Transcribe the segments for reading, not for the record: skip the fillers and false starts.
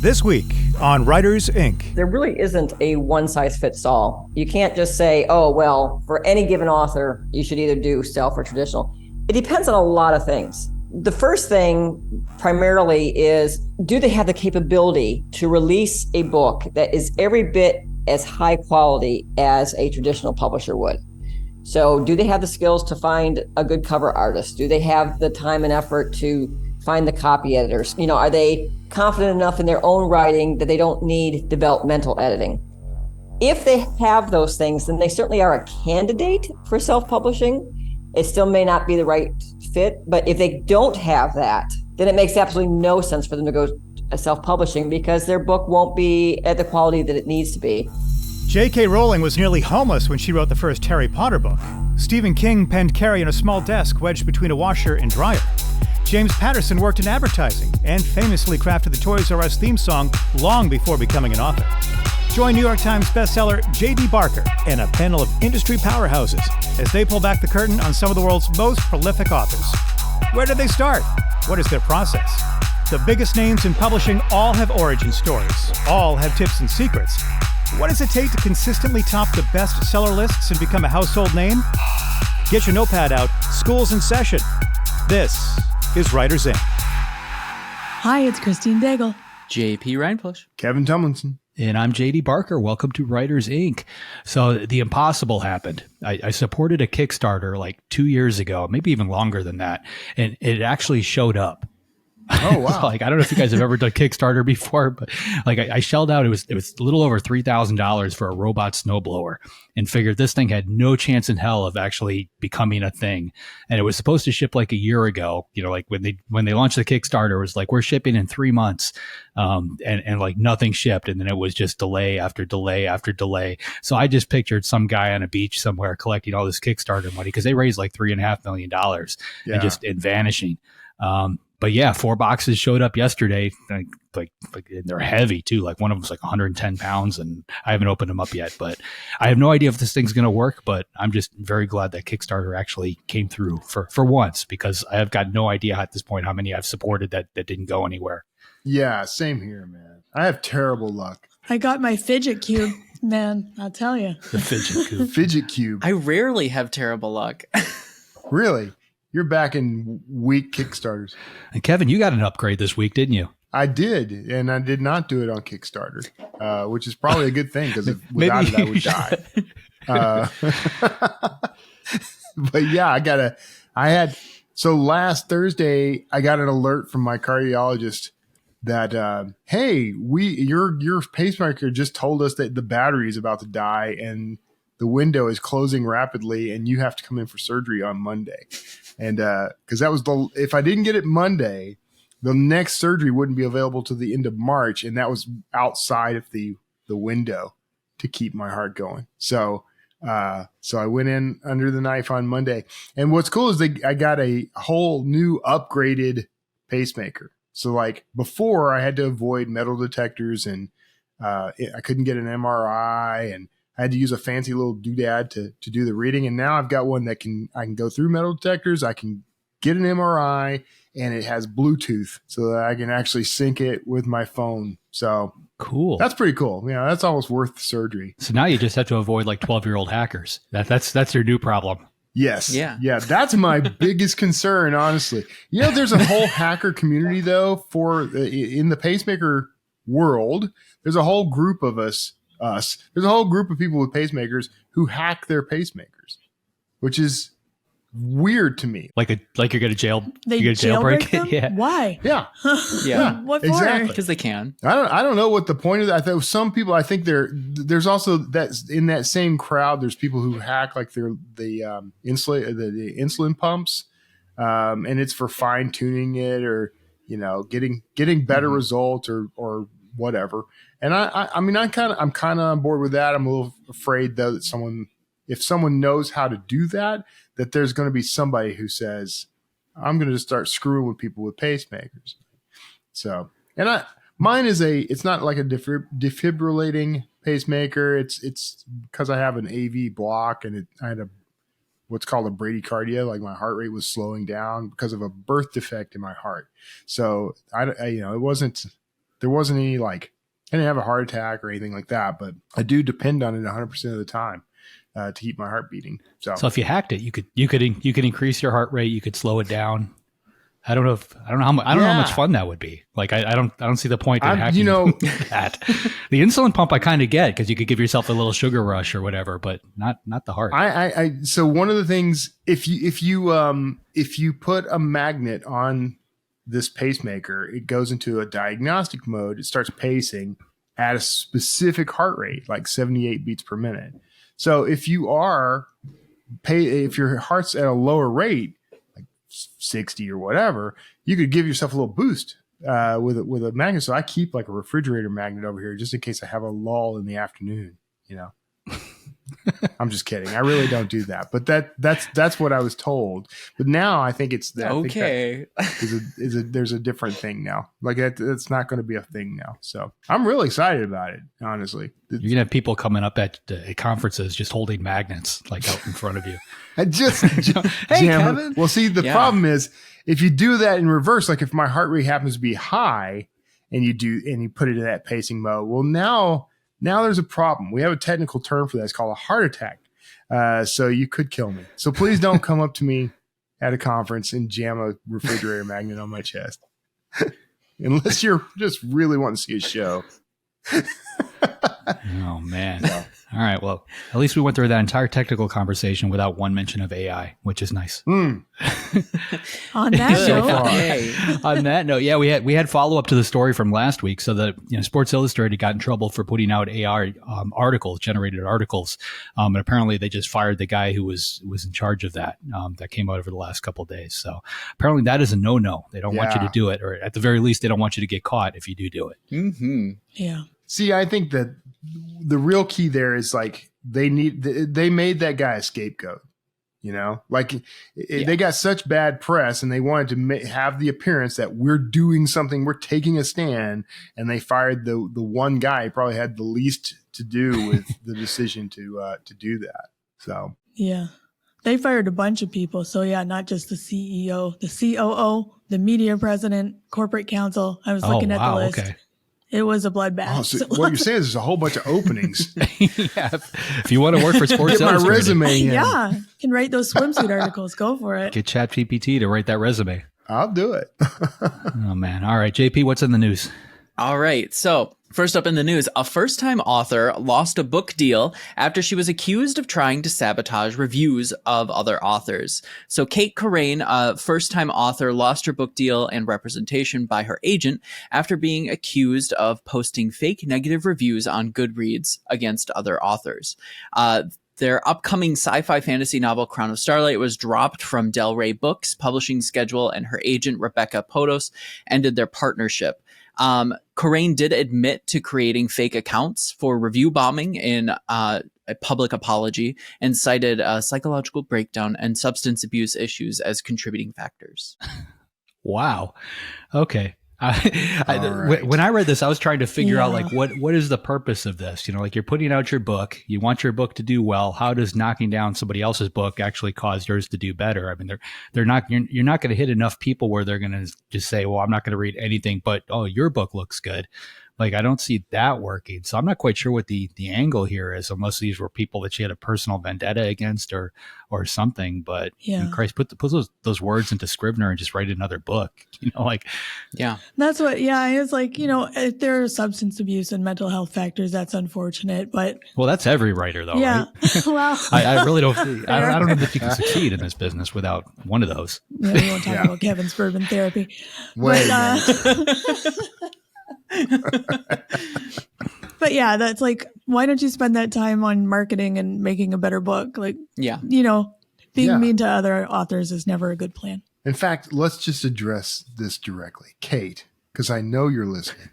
This week on Writers, Inc. There really isn't a one-size-fits-all. You can't just say, oh, well, for any given author, you should either do self or traditional. It depends on a lot of things. The first thing primarily is, do they have the capability to release a book that is every bit as high quality as a traditional publisher would? So do they have the skills to find a good cover artist? Do they have the time and effort to find the copy editors? Are they confident enough in their own writing that they don't need developmental editing? If they have those things, then they certainly are a candidate for self-publishing. It still may not be the right fit, but if they don't have that, then it makes absolutely no sense for them to go self-publishing because their book won't be at the quality that it needs to be. J.K. Rowling was nearly homeless when she wrote the first Harry Potter book. Stephen King penned Carrie in a small desk wedged between a washer and dryer. James Patterson worked in advertising and famously crafted the Toys R Us theme song long before becoming an author. Join New York Times bestseller J.D. Barker and a panel of industry powerhouses as they pull back the curtain on some of the world's most prolific authors. Where did they start? What is their process? The biggest names in publishing all have origin stories, all have tips and secrets. What does it take to consistently top the bestseller lists and become a household name? Get your notepad out. School's in session. This is Writers, Inc. Hi, it's Christine Daigle. JP Rindfleisch. Kevin Tumlinson. And I'm JD Barker. Welcome to Writers, Inc. So the impossible happened. I supported a Kickstarter like 2 years ago, maybe even longer than that. And it actually showed up. Oh, wow. I don't know if you guys have ever done Kickstarter before, but I shelled out, it was a little over $3,000 for a robot snowblower and figured this thing had no chance in hell of actually becoming a thing. And it was supposed to ship like a year ago, when they launched the Kickstarter, it was like, we're shipping in 3 months. And like nothing shipped. And then it was just delay after delay after delay. So I just pictured some guy on a beach somewhere collecting all this Kickstarter money because they raised like $3.5 million and vanishing. But yeah, 4 boxes showed up yesterday. Like and they're heavy too. Like one of them's like 110 pounds, and I haven't opened them up yet. But I have no idea if this thing's going to work. But I'm just very glad that Kickstarter actually came through for once, because I have got no idea at this point how many I've supported that didn't go anywhere. Yeah, same here, man. I have terrible luck. I got my fidget cube, man. I'll tell you. The fidget cube. Fidget cube. I rarely have terrible luck. Really? You're back in weak Kickstarters. And Kevin, you got an upgrade this week, didn't you? I did, and I did not do it on Kickstarter, which is probably a good thing because without it, I would die. But yeah, so last Thursday, I got an alert from my cardiologist that, hey, your pacemaker just told us that the battery is about to die and the window is closing rapidly and you have to come in for surgery on Monday. And because that was if I didn't get it Monday, the next surgery wouldn't be available to the end of March. And that was outside of the window to keep my heart going. So I went in under the knife on Monday. And what's cool is I got a whole new upgraded pacemaker. So like before, I had to avoid metal detectors and I couldn't get an MRI, and I had to use a fancy little doodad to do the reading. And now I've got one that I can go through metal detectors. I can get an MRI, and it has Bluetooth so that I can actually sync it with my phone. So cool. That's pretty cool. Yeah, that's almost worth the surgery. So now you just have to avoid like 12-year-old hackers. That's your new problem. Yes. Yeah. That's my biggest concern, honestly. There's a whole hacker community though in the pacemaker world. There's a whole group of us. There's a whole group of people with pacemakers who hack their pacemakers, which is weird to me. Like you're going to jailbreak them? Yeah. Why? Yeah. Yeah. What for? Exactly. Because they can. I don't know what the point of that. Some people, I think there's also that in that same crowd, there's people who hack like the insulin pumps, and it's for fine tuning it or getting better results or whatever. And I'm kind of on board with that. I'm a little afraid though that if someone knows how to do that there's going to be somebody who says, I'm going to just start screwing with people with pacemakers. So, and mine it's not like a defibrillating pacemaker. It's because I have an AV block and I had what's called a bradycardia. Like my heart rate was slowing down because of a birth defect in my heart. So it wasn't there wasn't any like, I didn't have a heart attack or anything like that, but I do depend on it 100% of the time to keep my heart beating. So if you hacked it, you could increase your heart rate. You could slow it down. I don't know how much fun that would be. Like I don't see the point in hacking that. The insulin pump I kind of get because you could give yourself a little sugar rush or whatever, but not the heart. So one of the things, if you put a magnet on this pacemaker, it goes into a diagnostic mode. It starts pacing at a specific heart rate, like 78 beats per minute. So if your heart's at a lower rate, 60 or whatever, you could give yourself a little boost with a magnet. So I keep like a refrigerator magnet over here just in case I have a lull in the afternoon, I'm just kidding. I really don't do that, but that's what I was told. But now I think it's that. Okay. There's a different thing now. Like it's not going to be a thing now. So I'm really excited about it. Honestly, you're gonna have people coming up at conferences just holding magnets like out in front of you. And just hey, Kevin. Well, see, the problem is if you do that in reverse, like if my heart rate happens to be high and you put it in that pacing mode, well, now there's a problem. We have a technical term for that. It's called a heart attack. So you could kill me. So please don't come up to me at a conference and jam a refrigerator magnet on my chest. Unless you're just really wanting to see a show. Oh, man. All right. Well, at least we went through that entire technical conversation without one mention of AI, which is nice. On that note, On that note, yeah, we had follow up to the story from last week. So that Sports Illustrated got in trouble for putting out AI articles, generated articles, and apparently they just fired the guy who was in charge of that. That came out over the last couple of days. So apparently that is a no. They don't want you to do it, or at the very least, they don't want you to get caught if you do it. Mm-hmm. Yeah. See, I think that the real key there is like they made that guy a scapegoat. They got such bad press and they wanted to have the appearance that we're doing something, we're taking a stand, and they fired the one guy who probably had the least to do with the decision to do that. So yeah, they fired a bunch of people. So yeah, not just the CEO, the COO, the media president, corporate counsel. I was looking at the list. Okay. It was a bloodbath. Oh, so what you're saying is there's a whole bunch of openings. Yeah, if you want to work for Sports Illustrated. Get my resume in. Yeah, can write those swimsuit articles. Go for it. Get ChatGPT to write that resume. I'll do it. Oh, man. All right, JP, what's in the news? All right. So first up in the news, a first-time author lost a book deal after she was accused of trying to sabotage reviews of other authors. So Kate Corain, a first-time author, lost her book deal and representation by her agent after being accused of posting fake negative reviews on Goodreads against other authors. Their upcoming sci-fi fantasy novel, Crown of Starlight, was dropped from Del Rey Books' publishing schedule, and her agent, Rebecca Potos, ended their partnership. Corain did admit to creating fake accounts for review bombing in a public apology and cited psychological breakdown and substance abuse issues as contributing factors. Wow. Okay. When I read this, I was trying to figure out like what is the purpose of this? Like you're putting out your book, you want your book to do well. How does knocking down somebody else's book actually cause yours to do better? I mean, you're not going to hit enough people where they're going to just say, well, I'm not going to read anything, but your book looks good. Like, I don't see that working. So I'm not quite sure what the angle here is, unless these were people that she had a personal vendetta against or something. But Christ, put those words into Scrivener and just write another book. Yeah. That's what, it's like, if there are substance abuse and mental health factors, that's unfortunate. But well, that's every writer though, right? Well, I really don't, I don't know if you can succeed in this business without one of those. Yeah, we won't talk about Kevin's bourbon therapy. Wait, but yeah, that's like, why don't you spend that time on marketing and making a better book? Like, being mean to other authors is never a good plan. In fact, let's just address this directly. Kate, because I know you're listening.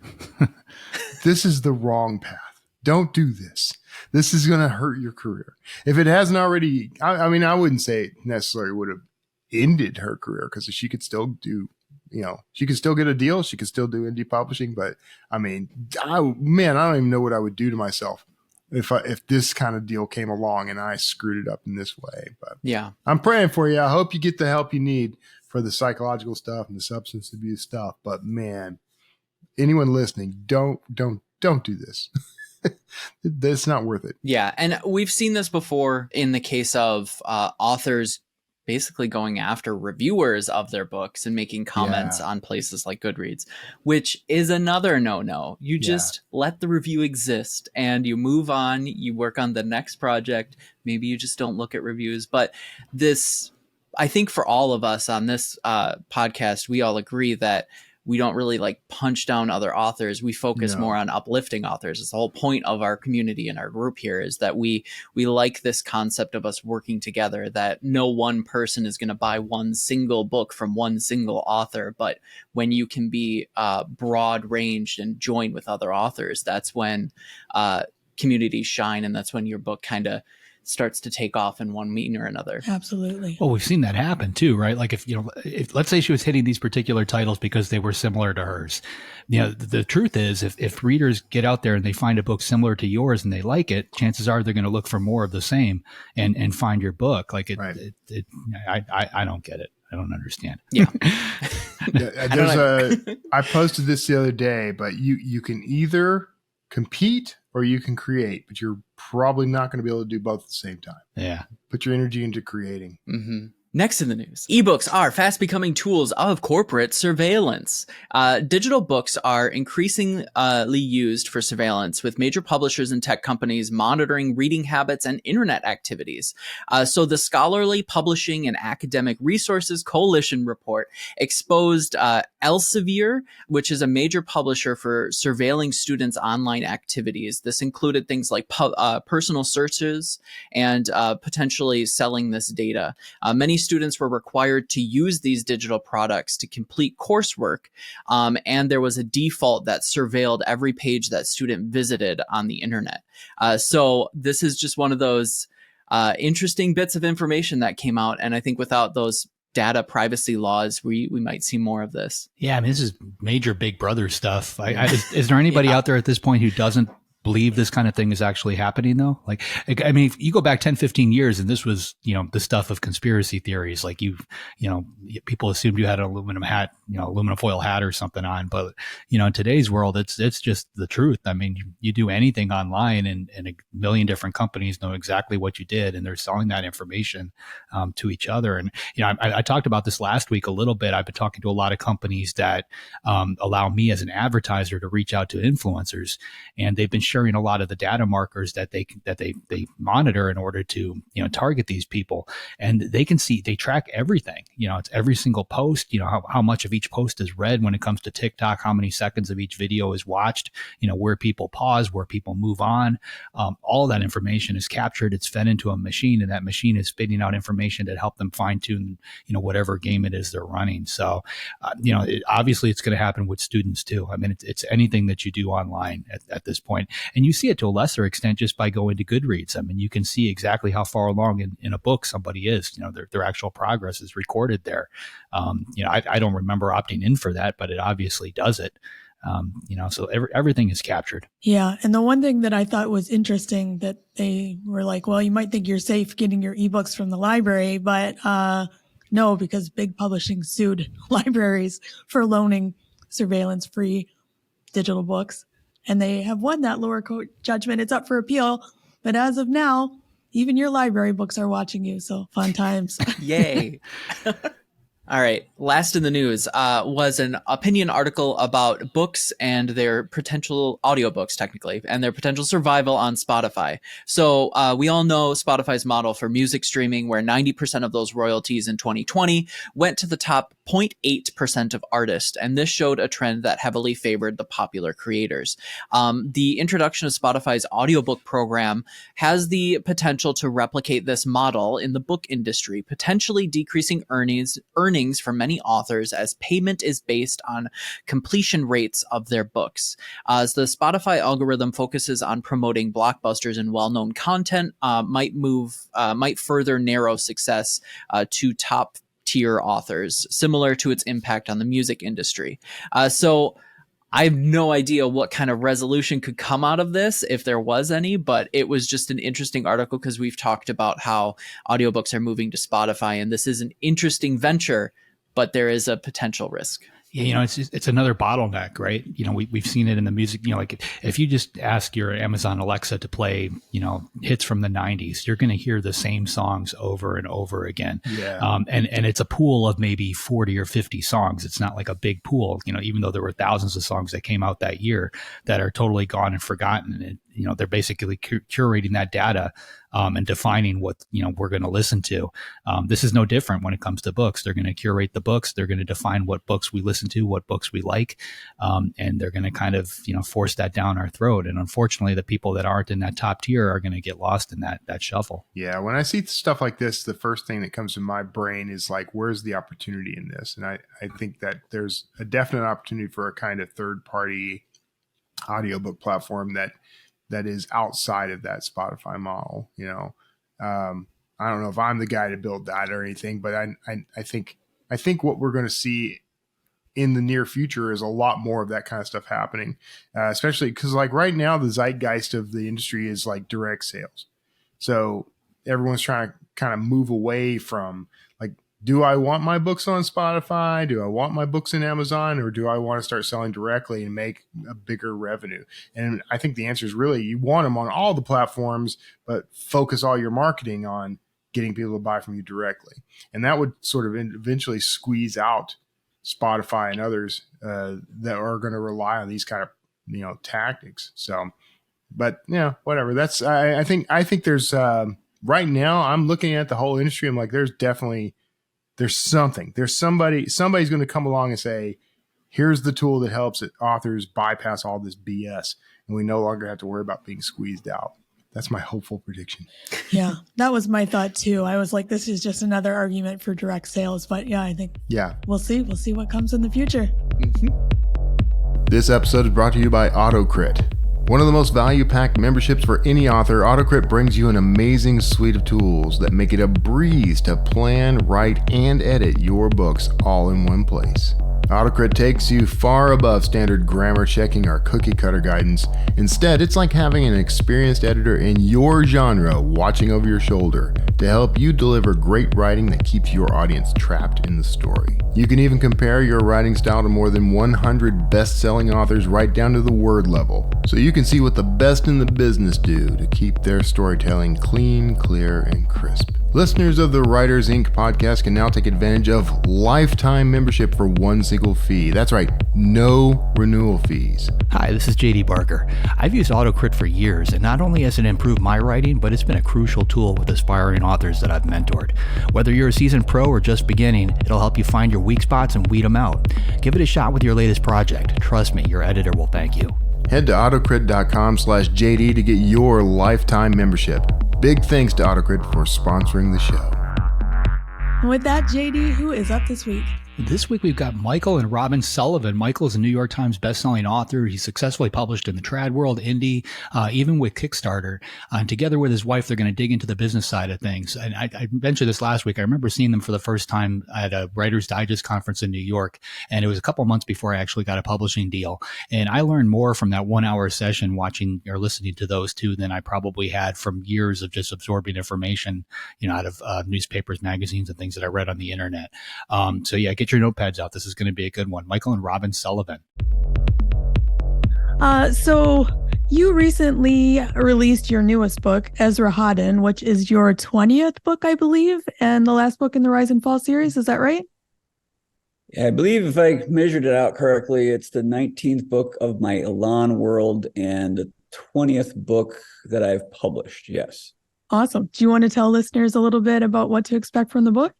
This is the wrong path. Don't do this. This is going to hurt your career. If it hasn't already, I mean, I wouldn't say it necessarily would have ended her career because she could still do, she could still get a deal. She could still do indie publishing. But I mean, I don't even know what I would do to myself if this kind of deal came along and I screwed it up in this way. But yeah, I'm praying for you. I hope you get the help you need for the psychological stuff and the substance abuse stuff. But man, anyone listening, don't do this. It's not worth it. Yeah. And we've seen this before in the case of authors basically going after reviewers of their books and making comments on places like Goodreads, which is another no-no. You just let the review exist and you move on, you work on the next project. Maybe you just don't look at reviews. But this, I think for all of us on this podcast, we all agree that we don't really like punch down other authors. We focus more on uplifting authors. It's the whole point of our community and our group here is that we like this concept of us working together, that no one person is going to buy one single book from one single author. But when you can be broad ranged and join with other authors, that's when communities shine. And that's when your book kind of starts to take off in one mean or another. Absolutely. Well, we've seen that happen too, right? Like if let's say she was hitting these particular titles because they were similar to hers. The truth is if readers get out there and they find a book similar to yours and they like it, chances are they're going to look for more of the same and find your book. Like I don't get it. I don't understand. Yeah. I posted this the other day, but you can either compete or you can create, but you're probably not going to be able to do both at the same time. Yeah. Put your energy into creating. Mm-hmm. Next in the news, ebooks are fast becoming tools of corporate surveillance. Digital books are increasingly used for surveillance, with major publishers and tech companies monitoring reading habits and internet activities. So the Scholarly Publishing and Academic Resources Coalition report exposed Elsevier, which is a major publisher for surveilling students' online activities. This included things like personal searches and potentially selling this data. Many students were required to use these digital products to complete coursework, and there was a default that surveilled every page that student visited on the internet. So this is just one of those interesting bits of information that came out, and I think without those data privacy laws, we might see more of this. Yeah, I mean, this is major Big Brother stuff. Is there anybody out there at this point who doesn't believe this kind of thing is actually happening though? Like, I mean, if you go back 10, 15 years and this was, the stuff of conspiracy theories, like people assumed you had an aluminum foil hat or something on. But, in today's world, it's just the truth. I mean, you do anything online and a million different companies know exactly what you did and they're selling that information to each other. And, I talked about this last week a little bit. I've been talking to a lot of companies that allow me as an advertiser to reach out to influencers, and they've been sharing a lot of the data markers that they monitor in order to target these people, and they track everything. It's every single post. How much of each post is read when it comes to TikTok, how many seconds of each video is watched. Where people pause, where people move on. All of that information is captured. It's fed into a machine, and that machine is spitting out information to help them fine tune whatever game it is they're running. So obviously it's going to happen with students too. I mean, it's anything that you do online at this point. And you see it to a lesser extent just by going to Goodreads. I mean, you can see exactly how far along in a book somebody is. Their actual progress is recorded there. I don't remember opting in for that, but it obviously does it. So everything is captured. Yeah. And the one thing that I thought was interesting that they were like, well, you might think you're safe getting your ebooks from the library, but no, because big publishing sued libraries for loaning surveillance-free digital books. And they have won that lower court judgment. It's up for appeal. But as of now, even your library books are watching you. So fun times. Yay. All right. Last in the news was an opinion article about books and their potential audiobooks, technically, and their potential survival on Spotify. So we all know Spotify's model for music streaming, where 90% of those royalties in 2020 went to the top 0.8% of artists. And this showed a trend that heavily favored the popular creators. The introduction of Spotify's audiobook program has the potential to replicate this model in the book industry, potentially decreasing earnings for many authors as payment is based on completion rates of their books. As the Spotify algorithm focuses on promoting blockbusters and well-known content, might further narrow success to top tier authors, similar to its impact on the music industry. So I have no idea what kind of resolution could come out of this, if there was any, but it was just an interesting article because we've talked about how audiobooks are moving to Spotify, and this is an interesting venture, but there is a potential risk. Yeah, it's another bottleneck, right? We've seen it in the music. Like if you just ask your Amazon Alexa to play, hits from the '90s, you're going to hear the same songs over and over again. Yeah. And it's a pool of maybe 40 or 50 songs. It's not like a big pool, even though there were thousands of songs that came out that year that are totally gone and forgotten. And, they're basically curating that data and defining what we're going to listen to. This is no different when it comes to books. They're going to curate the books. They're going to define what books we listen to, what books we like, and they're going to kind of force that down our throat. And unfortunately, the people that aren't in that top tier are going to get lost in that shuffle. Yeah, when I see stuff like this, the first thing that comes to my brain is like, where's the opportunity in this? And I think that there's a definite opportunity for a kind of third-party audiobook platform that is outside of that Spotify model. I don't know if I'm the guy to build that or anything, but I think what we're going to see in the near future is a lot more of that kind of stuff happening, especially because like right now the zeitgeist of the industry is like direct sales. So everyone's trying to kind of move away from like, do I want my books on Spotify? Do I want my books in Amazon? Or do I want to start selling directly and make a bigger revenue? And I think the answer is really you want them on all the platforms, but focus all your marketing on getting people to buy from you directly. And that would sort of eventually squeeze out Spotify and others that are going to rely on these kind of, tactics. So, but yeah, whatever. That's, I think there's, right now I'm looking at the whole industry. I'm like, there's somebody's going to come along and say, here's the tool that helps authors bypass all this BS. And we no longer have to worry about being squeezed out. That's my hopeful prediction. Yeah, that was my thought too. I was like, this is just another argument for direct sales. But yeah, I think we'll see. We'll see what comes in the future. Mm-hmm. This episode is brought to you by AutoCrit. One of the most value-packed memberships for any author, AutoCrit brings you an amazing suite of tools that make it a breeze to plan, write, and edit your books all in one place. AutoCrit takes you far above standard grammar checking or cookie cutter guidance. Instead, it's like having an experienced editor in your genre watching over your shoulder to help you deliver great writing that keeps your audience trapped in the story. You can even compare your writing style to more than 100 best-selling authors right down to the word level, so you can see what the best in the business do to keep their storytelling clean, clear, and crisp. Listeners of the Writers Inc. podcast can now take advantage of lifetime membership for one single fee. That's right, no renewal fees. Hi, this is JD Barker. I've used AutoCrit for years, and not only has it improved my writing, but it's been a crucial tool with aspiring authors that I've mentored. Whether you're a seasoned pro or just beginning, it'll help you find your weak spots and weed them out. Give it a shot with your latest project. Trust me, your editor will thank you. Head to autocrit.com/JD to get your lifetime membership. Big thanks to AutoCrit for sponsoring the show. And with that, JD, who is up this week? This week, we've got Michael and Robin Sullivan. Michael is a New York Times bestselling author. He's successfully published in the trad world, indie, even with Kickstarter. And together with his wife, they're going to dig into the business side of things. And I mentioned this last week. I remember seeing them for the first time at a Writer's Digest conference in New York. And it was a couple months before I actually got a publishing deal. And I learned more from that 1 hour session watching or listening to those two than I probably had from years of just absorbing information, out of newspapers, magazines, and things that I read on the internet. So yeah, get your notepads out. This is going to be a good one. Michael and Robin Sullivan. So you recently released your newest book, Ezra Hodden, which is your 20th book, I believe, and the last book in the Rise and Fall series. Is that right? Yeah, I believe if I measured it out correctly, it's the 19th book of my Elan world and the 20th book that I've published. Yes. Awesome. Do you want to tell listeners a little bit about what to expect from the book?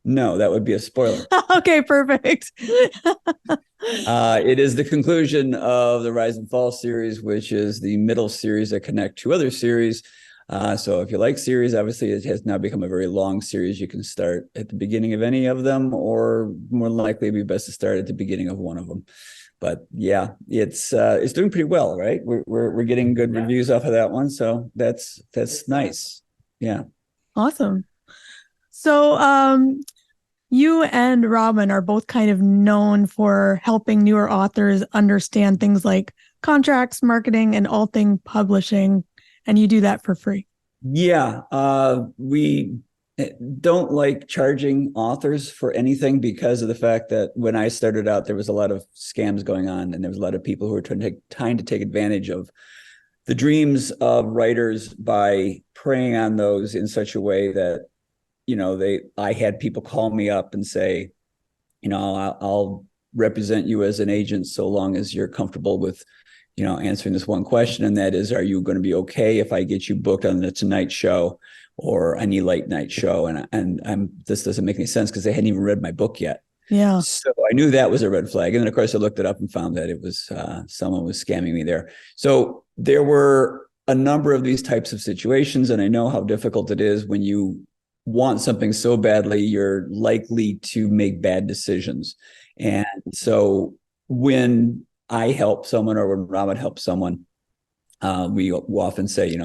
No, that would be a spoiler. Okay, perfect. It is the conclusion of the Rise and Fall series, which is the middle series that connect two other series. So if you like series, obviously it has now become a very long series. You can start at the beginning of any of them, or more likely it'd be best to start at the beginning of one of them. But yeah, it's doing pretty well, right? We're getting good reviews off of that one, so that's nice. Yeah. Awesome. So you and Robin are both kind of known for helping newer authors understand things like contracts, marketing, and all things publishing, and you do that for free. Yeah, we don't like charging authors for anything because of the fact that when I started out, there was a lot of scams going on, and there was a lot of people who were trying to take advantage of the dreams of writers by preying on those in such a way that, I had people call me up and say, I'll represent you as an agent so long as you're comfortable with, answering this one question. And that is, are you going to be okay if I get you booked on the Tonight Show or any late night show? And this doesn't make any sense because they hadn't even read my book yet. Yeah. So I knew that was a red flag. And then of course I looked it up and found that it was someone was scamming me there. So there were a number of these types of situations. And I know how difficult it is when you want something so badly, you're likely to make bad decisions. And so when I help someone, or when Robin helps someone, we often say,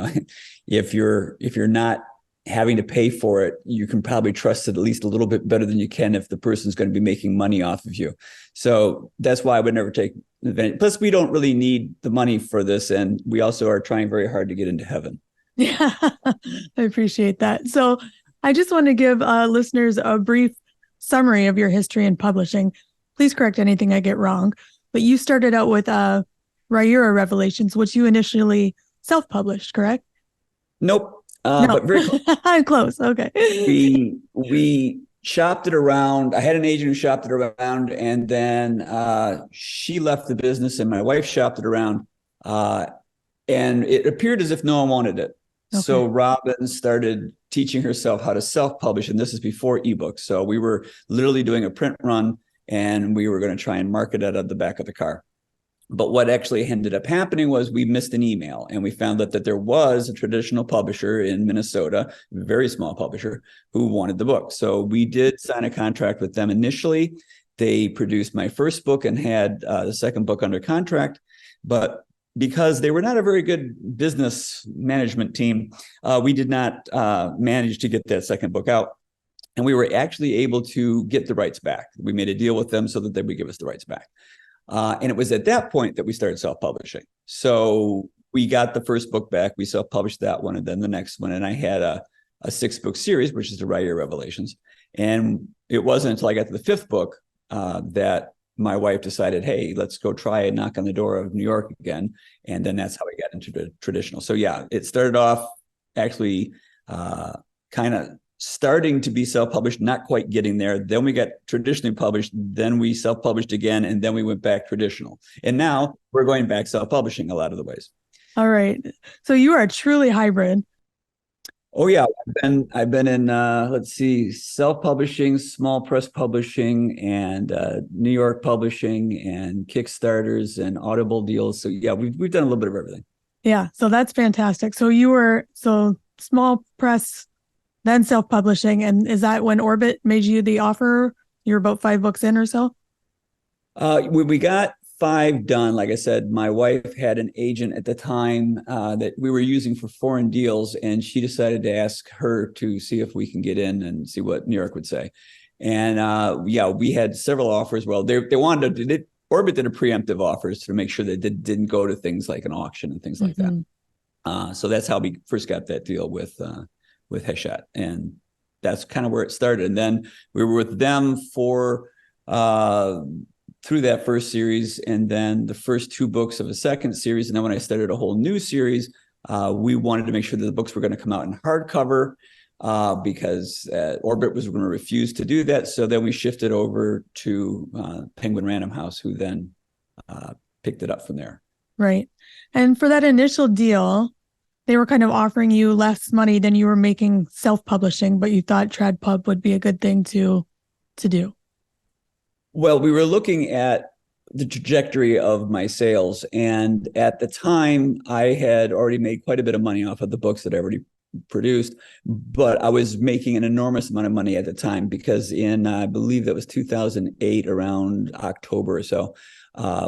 if you're not having to pay for it, you can probably trust it at least a little bit better than you can if the person's going to be making money off of you. So that's why I would never take advantage. Plus, we don't really need the money for this. And we also are trying very hard to get into heaven. Yeah, I appreciate that. So I just want to give listeners a brief summary of your history in publishing. Please correct anything I get wrong. But you started out with Riyria Revelations, which you initially self-published, correct? Nope. No. But very close. I'm close. Okay. We shopped it around. I had an agent who shopped it around, and then she left the business, and my wife shopped it around, and it appeared as if no one wanted it. Okay. So Robin started teaching herself how to self-publish, and this is before ebooks. So we were literally doing a print run, and we were going to try and market it at the back of the car. But what actually ended up happening was we missed an email, and we found out that there was a traditional publisher in Minnesota, a very small publisher, who wanted the book. So we did sign a contract with them initially. They produced my first book and had the second book under contract. But because they were not a very good business management team, we did not manage to get that second book out. And we were actually able to get the rights back. We made a deal with them so that they would give us the rights back. And it was at that point that we started self-publishing. So we got the first book back. We self-published that one, and then the next one. And I had a 6-book series, which is the Riyria Revelations. And it wasn't until I got to the 5th book that my wife decided, hey, let's go try and knock on the door of New York again. And then that's how we got into the traditional. So yeah, it started off actually kind of starting to be self-published, not quite getting there. Then we got traditionally published, then we self-published again, and then we went back traditional. And now we're going back self-publishing a lot of the ways. All right. So you are truly hybrid. Oh yeah, I've been in self-publishing, small press publishing, and New York publishing, and Kickstarters and Audible deals. So yeah, we've done a little bit of everything. Yeah, so that's fantastic. So you were small press, then self-publishing, and is that when Orbit made you the offer? You're about 5 books in or so? When we got 5 done, like I said, my wife had an agent at the time that we were using for foreign deals, and she decided to ask her to see if we can get in and see what New York would say. And we had several offers. Well, they wanted to, Orbit did a preemptive offers to make sure that it didn't go to things like an auction and things like that. So that's how we first got that deal with Hachette, and that's kind of where it started. And then we were with them for through that first series, and then the first 2 books of a second series. And then when I started a whole new series, we wanted to make sure that the books were going to come out in hardcover because Orbit was going to refuse to do that. So then we shifted over to Penguin Random House, who then picked it up from there. Right. And for that initial deal, they were kind of offering you less money than you were making self-publishing, but you thought TradPub would be a good thing to do. Well, we were looking at the trajectory of my sales. And at the time, I had already made quite a bit of money off of the books that I already produced, but I was making an enormous amount of money at the time because in, I believe that was 2008, around October or so,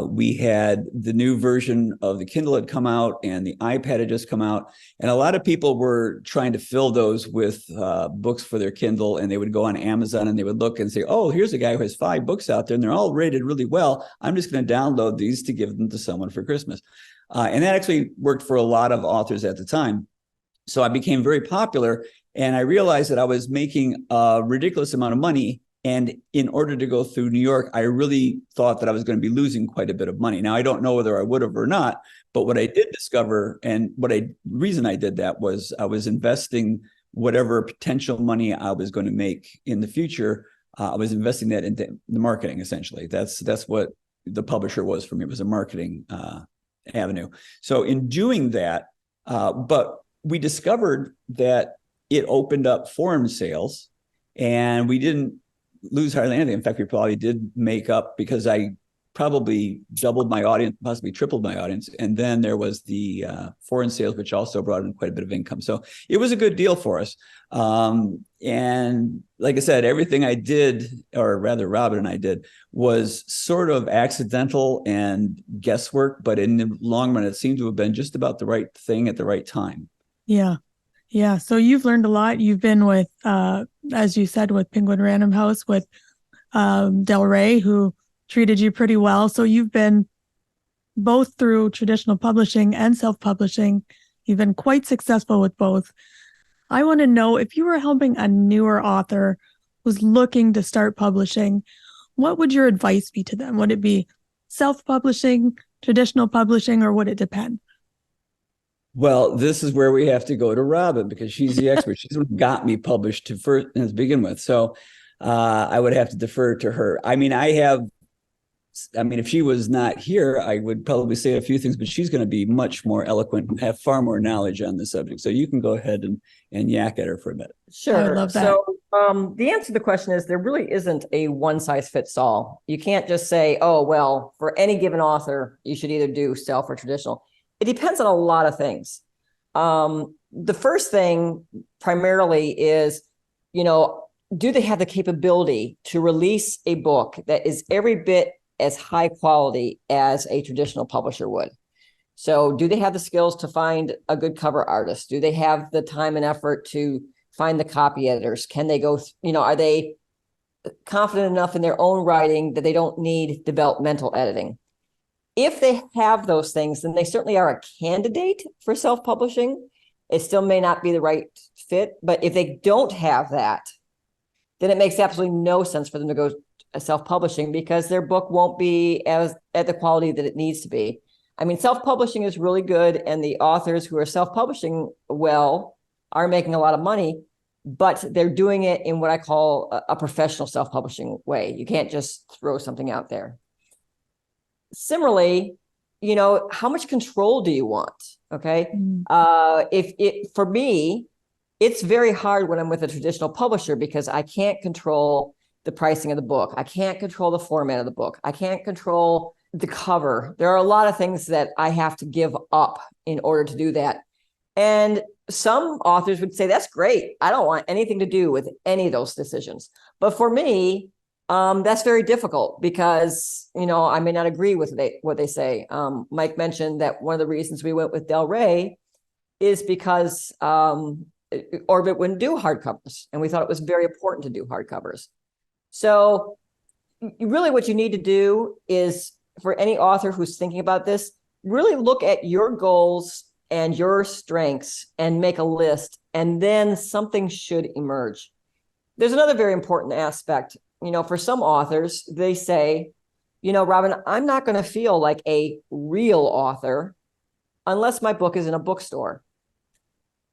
we had the new version of the Kindle had come out and the iPad had just come out. And a lot of people were trying to fill those with books for their Kindle, and they would go on Amazon and they would look and say, oh, here's a guy who has 5 books out there and they're all rated really well. I'm just going to download these to give them to someone for Christmas. And that actually worked for a lot of authors at the time. So I became very popular. And I realized that I was making a ridiculous amount of money. And in order to go through New York, I really thought that I was going to be losing quite a bit of money. Now, I don't know whether I would have or not, but what I did discover, and reason I did that was I was investing whatever potential money I was going to make in the future. I was investing that into the marketing, essentially. That's what the publisher was for me. It was a marketing avenue. So in doing that, but we discovered that it opened up foreign sales, and we didn't lose hardly anything. In fact, we probably did make up, because I probably doubled my audience, possibly tripled my audience. And then there was the foreign sales, which also brought in quite a bit of income. So it was a good deal for us. And like I said, everything I did, or rather Robin and I did, was sort of accidental and guesswork, but in the long run, it seemed to have been just about the right thing at the right time. Yeah. Yeah. So you've learned a lot. You've been with, as you said, with Penguin Random House, with Del Rey, who treated you pretty well. So you've been both through traditional publishing and self-publishing. You've been quite successful with both. I want to know, if you were helping a newer author who's looking to start publishing, what would your advice be to them? Would it be self-publishing, traditional publishing, or would it depend? Well, this is where we have to go to Robin, because she's the expert. She's what got me published to begin with. So I would have to defer to her. If she was not here, I would probably say a few things, but she's going to be much more eloquent and have far more knowledge on the subject. So you can go ahead and yak at her for a minute. Sure. I love that. So the answer to the question is, there really isn't a one size fits all. You can't just say, oh, well, for any given author, you should either do self or traditional. It depends on a lot of things. The first thing primarily is, do they have the capability to release a book that is every bit as high quality as a traditional publisher would? So do they have the skills to find a good cover artist? Do they have the time and effort to find the copy editors? Can they go, are they confident enough in their own writing that they don't need developmental editing? If they have those things, then they certainly are a candidate for self-publishing. It still may not be the right fit, but if they don't have that, then it makes absolutely no sense for them to go self-publishing, because their book won't be at the quality that it needs to be. I mean, self-publishing is really good, and the authors who are self-publishing well are making a lot of money, but they're doing it in what I call a professional self-publishing way. You can't just throw something out there. Similarly, how much control do you want? Okay. For me, it's very hard when I'm with a traditional publisher, because I can't control the pricing of the book. I can't control the format of the book. I can't control the cover. There are a lot of things that I have to give up in order to do that. And some authors would say, that's great. I don't want anything to do with any of those decisions. But for me, that's very difficult, because, I may not agree with what they say. Mike mentioned that one of the reasons we went with Del Rey is because Orbit wouldn't do hardcovers, and we thought it was very important to do hardcovers. So really what you need to do is, for any author who's thinking about this, really look at your goals and your strengths and make a list, and then something should emerge. There's another very important aspect. For some authors, they say, Robin, I'm not going to feel like a real author unless my book is in a bookstore.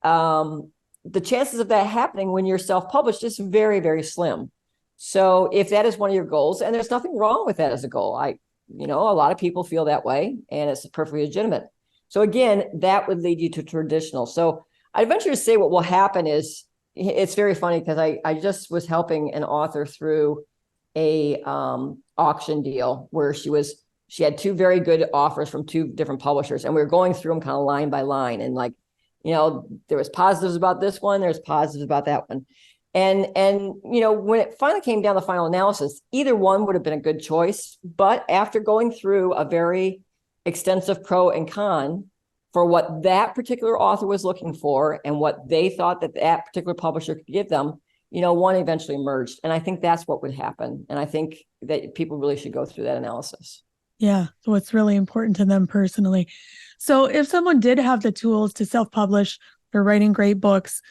The chances of that happening when you're self-published is very, very slim. So if that is one of your goals, and there's nothing wrong with that as a goal, a lot of people feel that way, and it's perfectly legitimate. So again, that would lead you to traditional. So I venture to say what will happen is, it's very funny, because I just was helping an author through a auction deal where she had two very good offers from two different publishers, and we were going through them kind of line by line, and there was positives about this one, there's positives about that one. And when it finally came down to the final analysis, either one would have been a good choice. But after going through a very extensive pro and con for what that particular author was looking for and what they thought that particular publisher could give them, one eventually emerged. And I think that's what would happen. And I think that people really should go through that analysis. Yeah. So it's really important to them personally. So if someone did have the tools to self-publish, they're writing great books,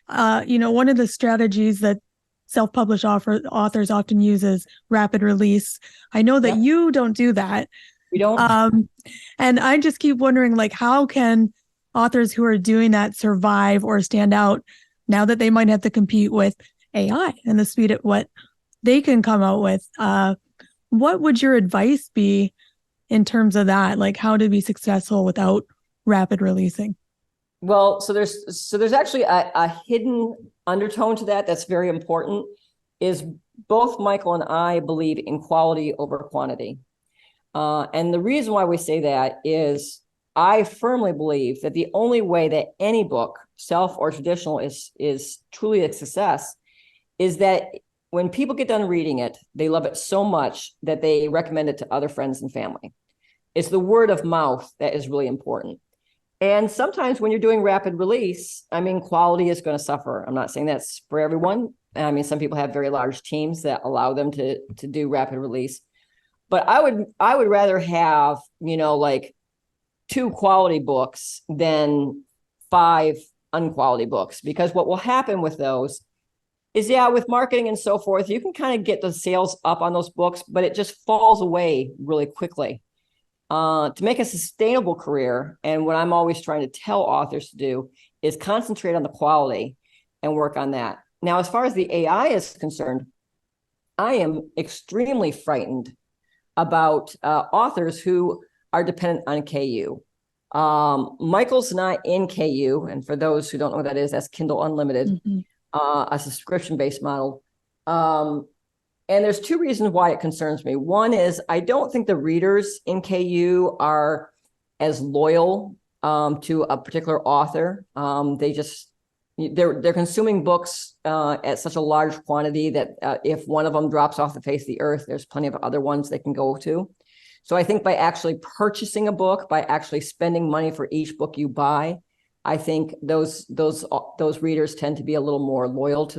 one of the strategies that self-published authors often use is rapid release. I know that you don't do that. We don't. And I just keep wondering, like, how can authors who are doing that survive or stand out now that they might have to compete with AI and the speed at what they can come out with? What would your advice be in terms of that? Like, how to be successful without rapid releasing? Well, so there's actually a hidden undertone to that that's very important. Is both Michael and I believe in quality over quantity. And the reason why we say that is I firmly believe that the only way that any book, self or traditional, is truly a success is that when people get done reading it, they love it so much that they recommend it to other friends and family. It's the word of mouth that is really important. And sometimes when you're doing rapid release, I mean, quality is going to suffer. I'm not saying that's for everyone. I mean, some people have very large teams that allow them to do rapid release. But I would rather have, like 2 quality books than 5 unquality books, because what will happen with those is, with marketing and so forth, you can kind of get the sales up on those books, but it just falls away really quickly. To make a sustainable career, and what I'm always trying to tell authors to do, is concentrate on the quality and work on that. Now, as far as the AI is concerned, I am extremely frightened about authors who are dependent on KU. Michael's not in KU, and for those who don't know what that is, that's Kindle Unlimited, a subscription-based model. And there's 2 reasons why it concerns me. One is I don't think the readers in KU are as loyal to a particular author. They're consuming books at such a large quantity that if one of them drops off the face of the earth, there's plenty of other ones they can go to. So I think by actually purchasing a book, by actually spending money for each book you buy, I think those readers tend to be a little more loyal to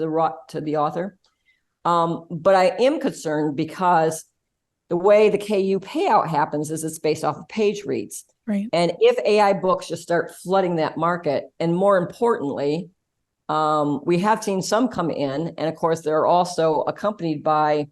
the author. But I am concerned because the way the KU payout happens is it's based off of page reads. Right. And if AI books just start flooding that market, and more importantly, we have seen some come in, and of course, they're also accompanied by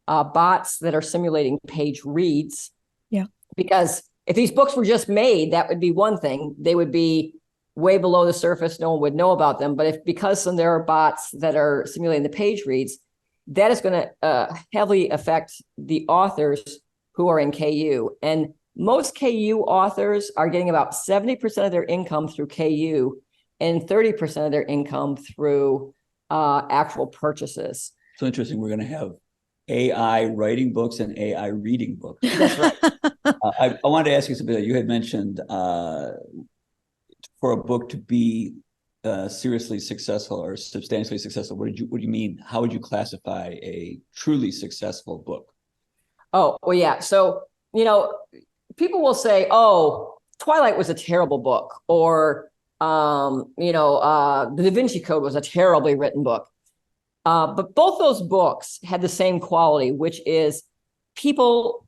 bots that are simulating page reads. Yeah. Because if these books were just made, that would be one thing. They would be way below the surface. No one would know about them. But because there are bots that are simulating the page reads, that is going to heavily affect the authors who are in KU. And most KU authors are getting about 70% of their income through KU and 30% of their income through actual purchases. So interesting. We're going to have AI writing books and AI reading books. That's right. I wanted to ask you something that you had mentioned. For a book to be seriously successful or substantially successful, what do you mean? How would you classify a truly successful book? Oh, well, yeah. So, people will say, oh, Twilight was a terrible book, or, The Da Vinci Code was a terribly written book. But both those books had the same quality, which is people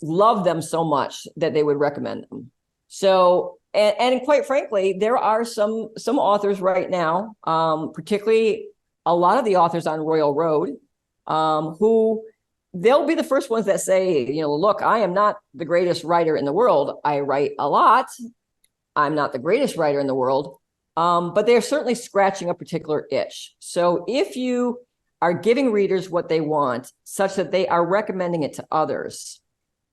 love them so much that they would recommend them. So, and quite frankly, there are some authors right now, particularly a lot of the authors on Royal Road, who they'll be the first ones that say, look, I am not the greatest writer in the world. I write a lot. I'm not the greatest writer in the world, but they're certainly scratching a particular itch. So if you are giving readers what they want, such that they are recommending it to others,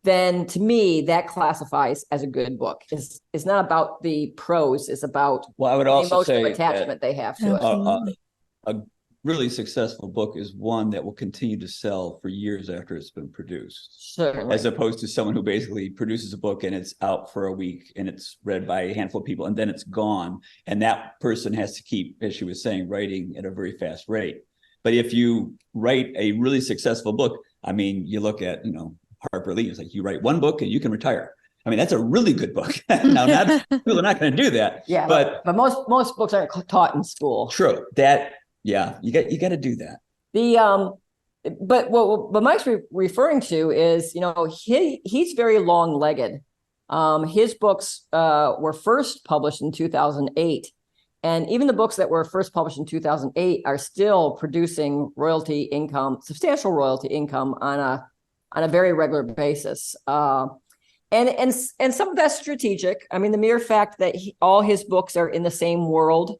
then to me, that classifies as a good book. It's not about the prose, it's about I would also the emotional say attachment they have to it. A really successful book is one that will continue to sell for years after it's been produced. Certainly. As opposed to someone who basically produces a book and it's out for a week and it's read by a handful of people and then it's gone. And that person has to keep, as she was saying, writing at a very fast rate. But if you write a really successful book, I mean, you look at, Harper Lee, it's like you write one book and you can retire. I mean, that's a really good book. Now, people are not going to do that. Yeah, but most books aren't taught in school. True. That, yeah, you got to do that. But what Mike's referring to is, he's very long-legged. His books were first published in 2008, And even the books that were first published in 2008 are still producing royalty income, substantial royalty income on a very regular basis. And some of that's strategic. I mean, the mere fact that all his books are in the same world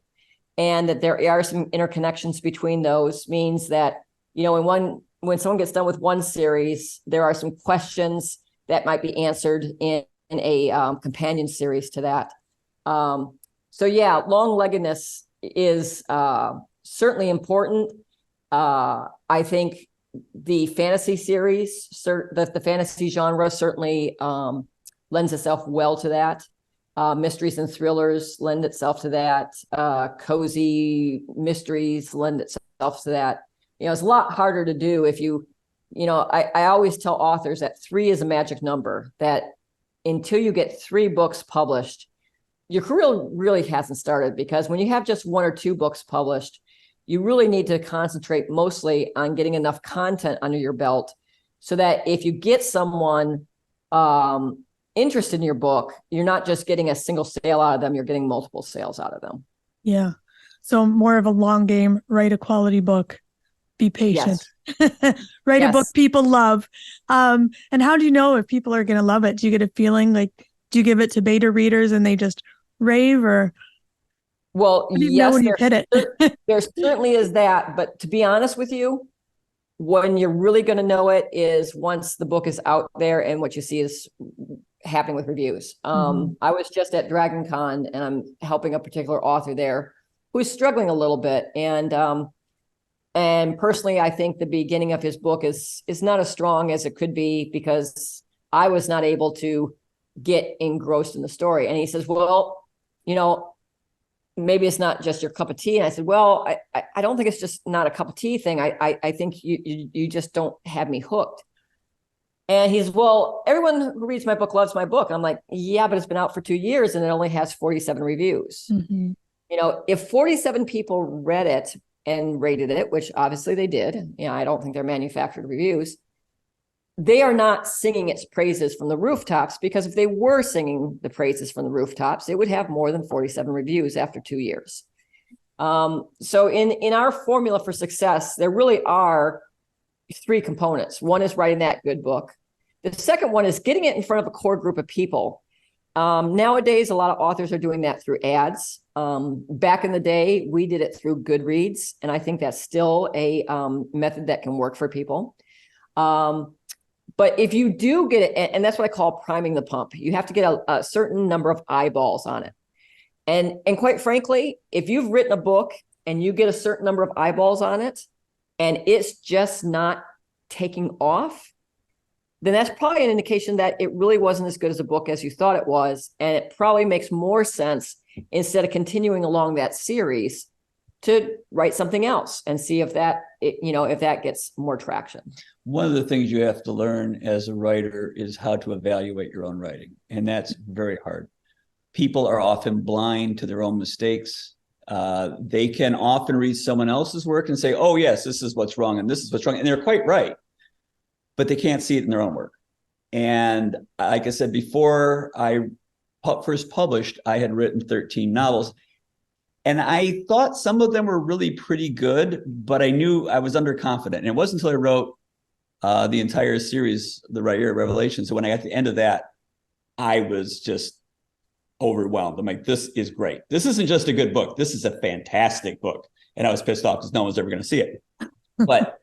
and that there are some interconnections between those means that, when someone gets done with one series, there are some questions that might be answered in a companion series to that. So yeah, long-leggedness is certainly important. I think the fantasy series, the fantasy genre certainly lends itself well to that. Mysteries and thrillers lend itself to that. Cozy mysteries lend itself to that. It's a lot harder to do if I always tell authors that 3 is a magic number, that until you get 3 books published, your career really hasn't started, because when you have just 1 or 2 books published, you really need to concentrate mostly on getting enough content under your belt so that if you get someone interested in your book, you're not just getting a single sale out of them, you're getting multiple sales out of them. Yeah. So more of a long game, write a quality book, be patient, write a book people love. And how do you know if people are going to love it? Do you get a feeling like, do you give it to beta readers and they just rave, or? Well, yes, when you hit it. There certainly is that. But to be honest with you, when you're really going to know it is once the book is out there and what you see is happening with reviews. I was just at Dragon Con and I'm helping a particular author there who's struggling a little bit. And personally, I think the beginning of his book is not as strong as it could be because I was not able to get engrossed in the story. And he says, well, maybe it's not just your cup of tea. And I said, well, I don't think it's just not a cup of tea thing. I think you just don't have me hooked. And he's, well, everyone who reads my book loves my book. And I'm like, yeah, but it's been out for 2 years and it only has 47 reviews. If 47 people read it and rated it, which obviously they did, I don't think they're manufactured reviews, they are not singing its praises from the rooftops, because if they were singing the praises from the rooftops, it would have more than 47 reviews after 2 years. So in our formula for success, there really are 3 components. One is writing that good book. The second one is getting it in front of a core group of people. Nowadays, a lot of authors are doing that through ads. Back in the day, we did it through Goodreads, and I think that's still a method that can work for people. But if you do get it, and that's what I call priming the pump, you have to get a certain number of eyeballs on it. And quite frankly, if you've written a book and you get a certain number of eyeballs on it, and it's just not taking off, then that's probably an indication that it really wasn't as good as a book as you thought it was. And it probably makes more sense, instead of continuing along that series, to write something else and see if that gets more traction. One of the things you have to learn as a writer is how to evaluate your own writing. And that's very hard. People are often blind to their own mistakes. They can often read someone else's work and say, oh, yes, this is what's wrong and this is what's wrong. And they're quite right, but they can't see it in their own work. And like I said, before I first published, I had written 13 novels. And I thought some of them were really pretty good, but I knew I was underconfident. And it wasn't until I wrote the entire series, the Riyria Revelations. So when I got to the end of that, I was just overwhelmed. I'm like, this is great. This isn't just a good book. This is a fantastic book. And I was pissed off because no one's ever going to see it. But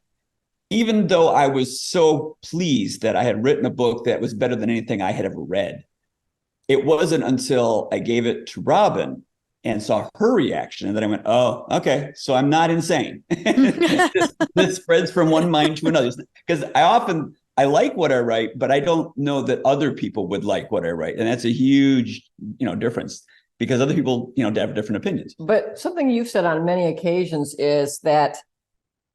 even though I was so pleased that I had written a book that was better than anything I had ever read, it wasn't until I gave it to Robin and saw her reaction and then I went, oh, okay, so I'm not insane. this spreads from one mind to another. Because I like what I write, but I don't know that other people would like what I write. And that's a huge, difference, because other people, have different opinions. But something you've said on many occasions is that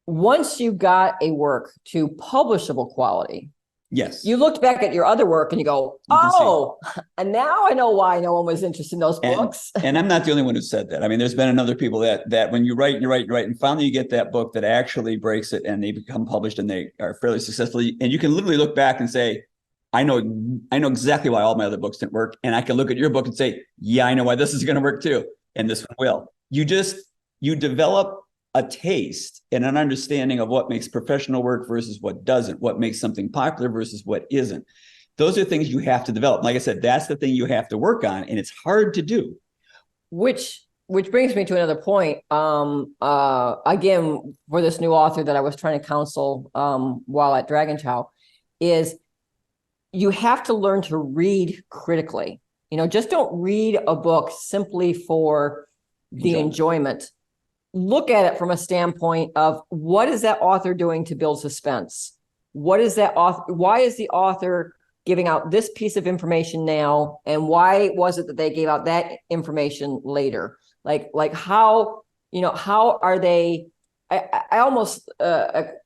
once you got a work to publishable quality, yes, you looked back at your other work and you go, oh, and now I know why no one was interested in those books. And I'm not the only one who said that. I mean, there's been another people that when you write and you write and you write, and finally you get that book that actually breaks it and they become published and they are fairly successful. And you can literally look back and say, I know exactly why all my other books didn't work. And I can look at your book and say, yeah, I know why this is going to work too. And this one will. you develop a taste and an understanding of what makes professional work versus what doesn't, what makes something popular versus what isn't. Those are things you have to develop. Like I said, that's the thing you have to work on, and it's hard to do. Which brings me to another point. Again, for this new author that I was trying to counsel while at Dragon Chow, is you have to learn to read critically. Just don't read a book simply for the enjoyment. Look at it from a standpoint of, what is that author doing to build suspense? What is that author? Why is the author giving out this piece of information now, and why was it that they gave out that information later? Like how are they? I almost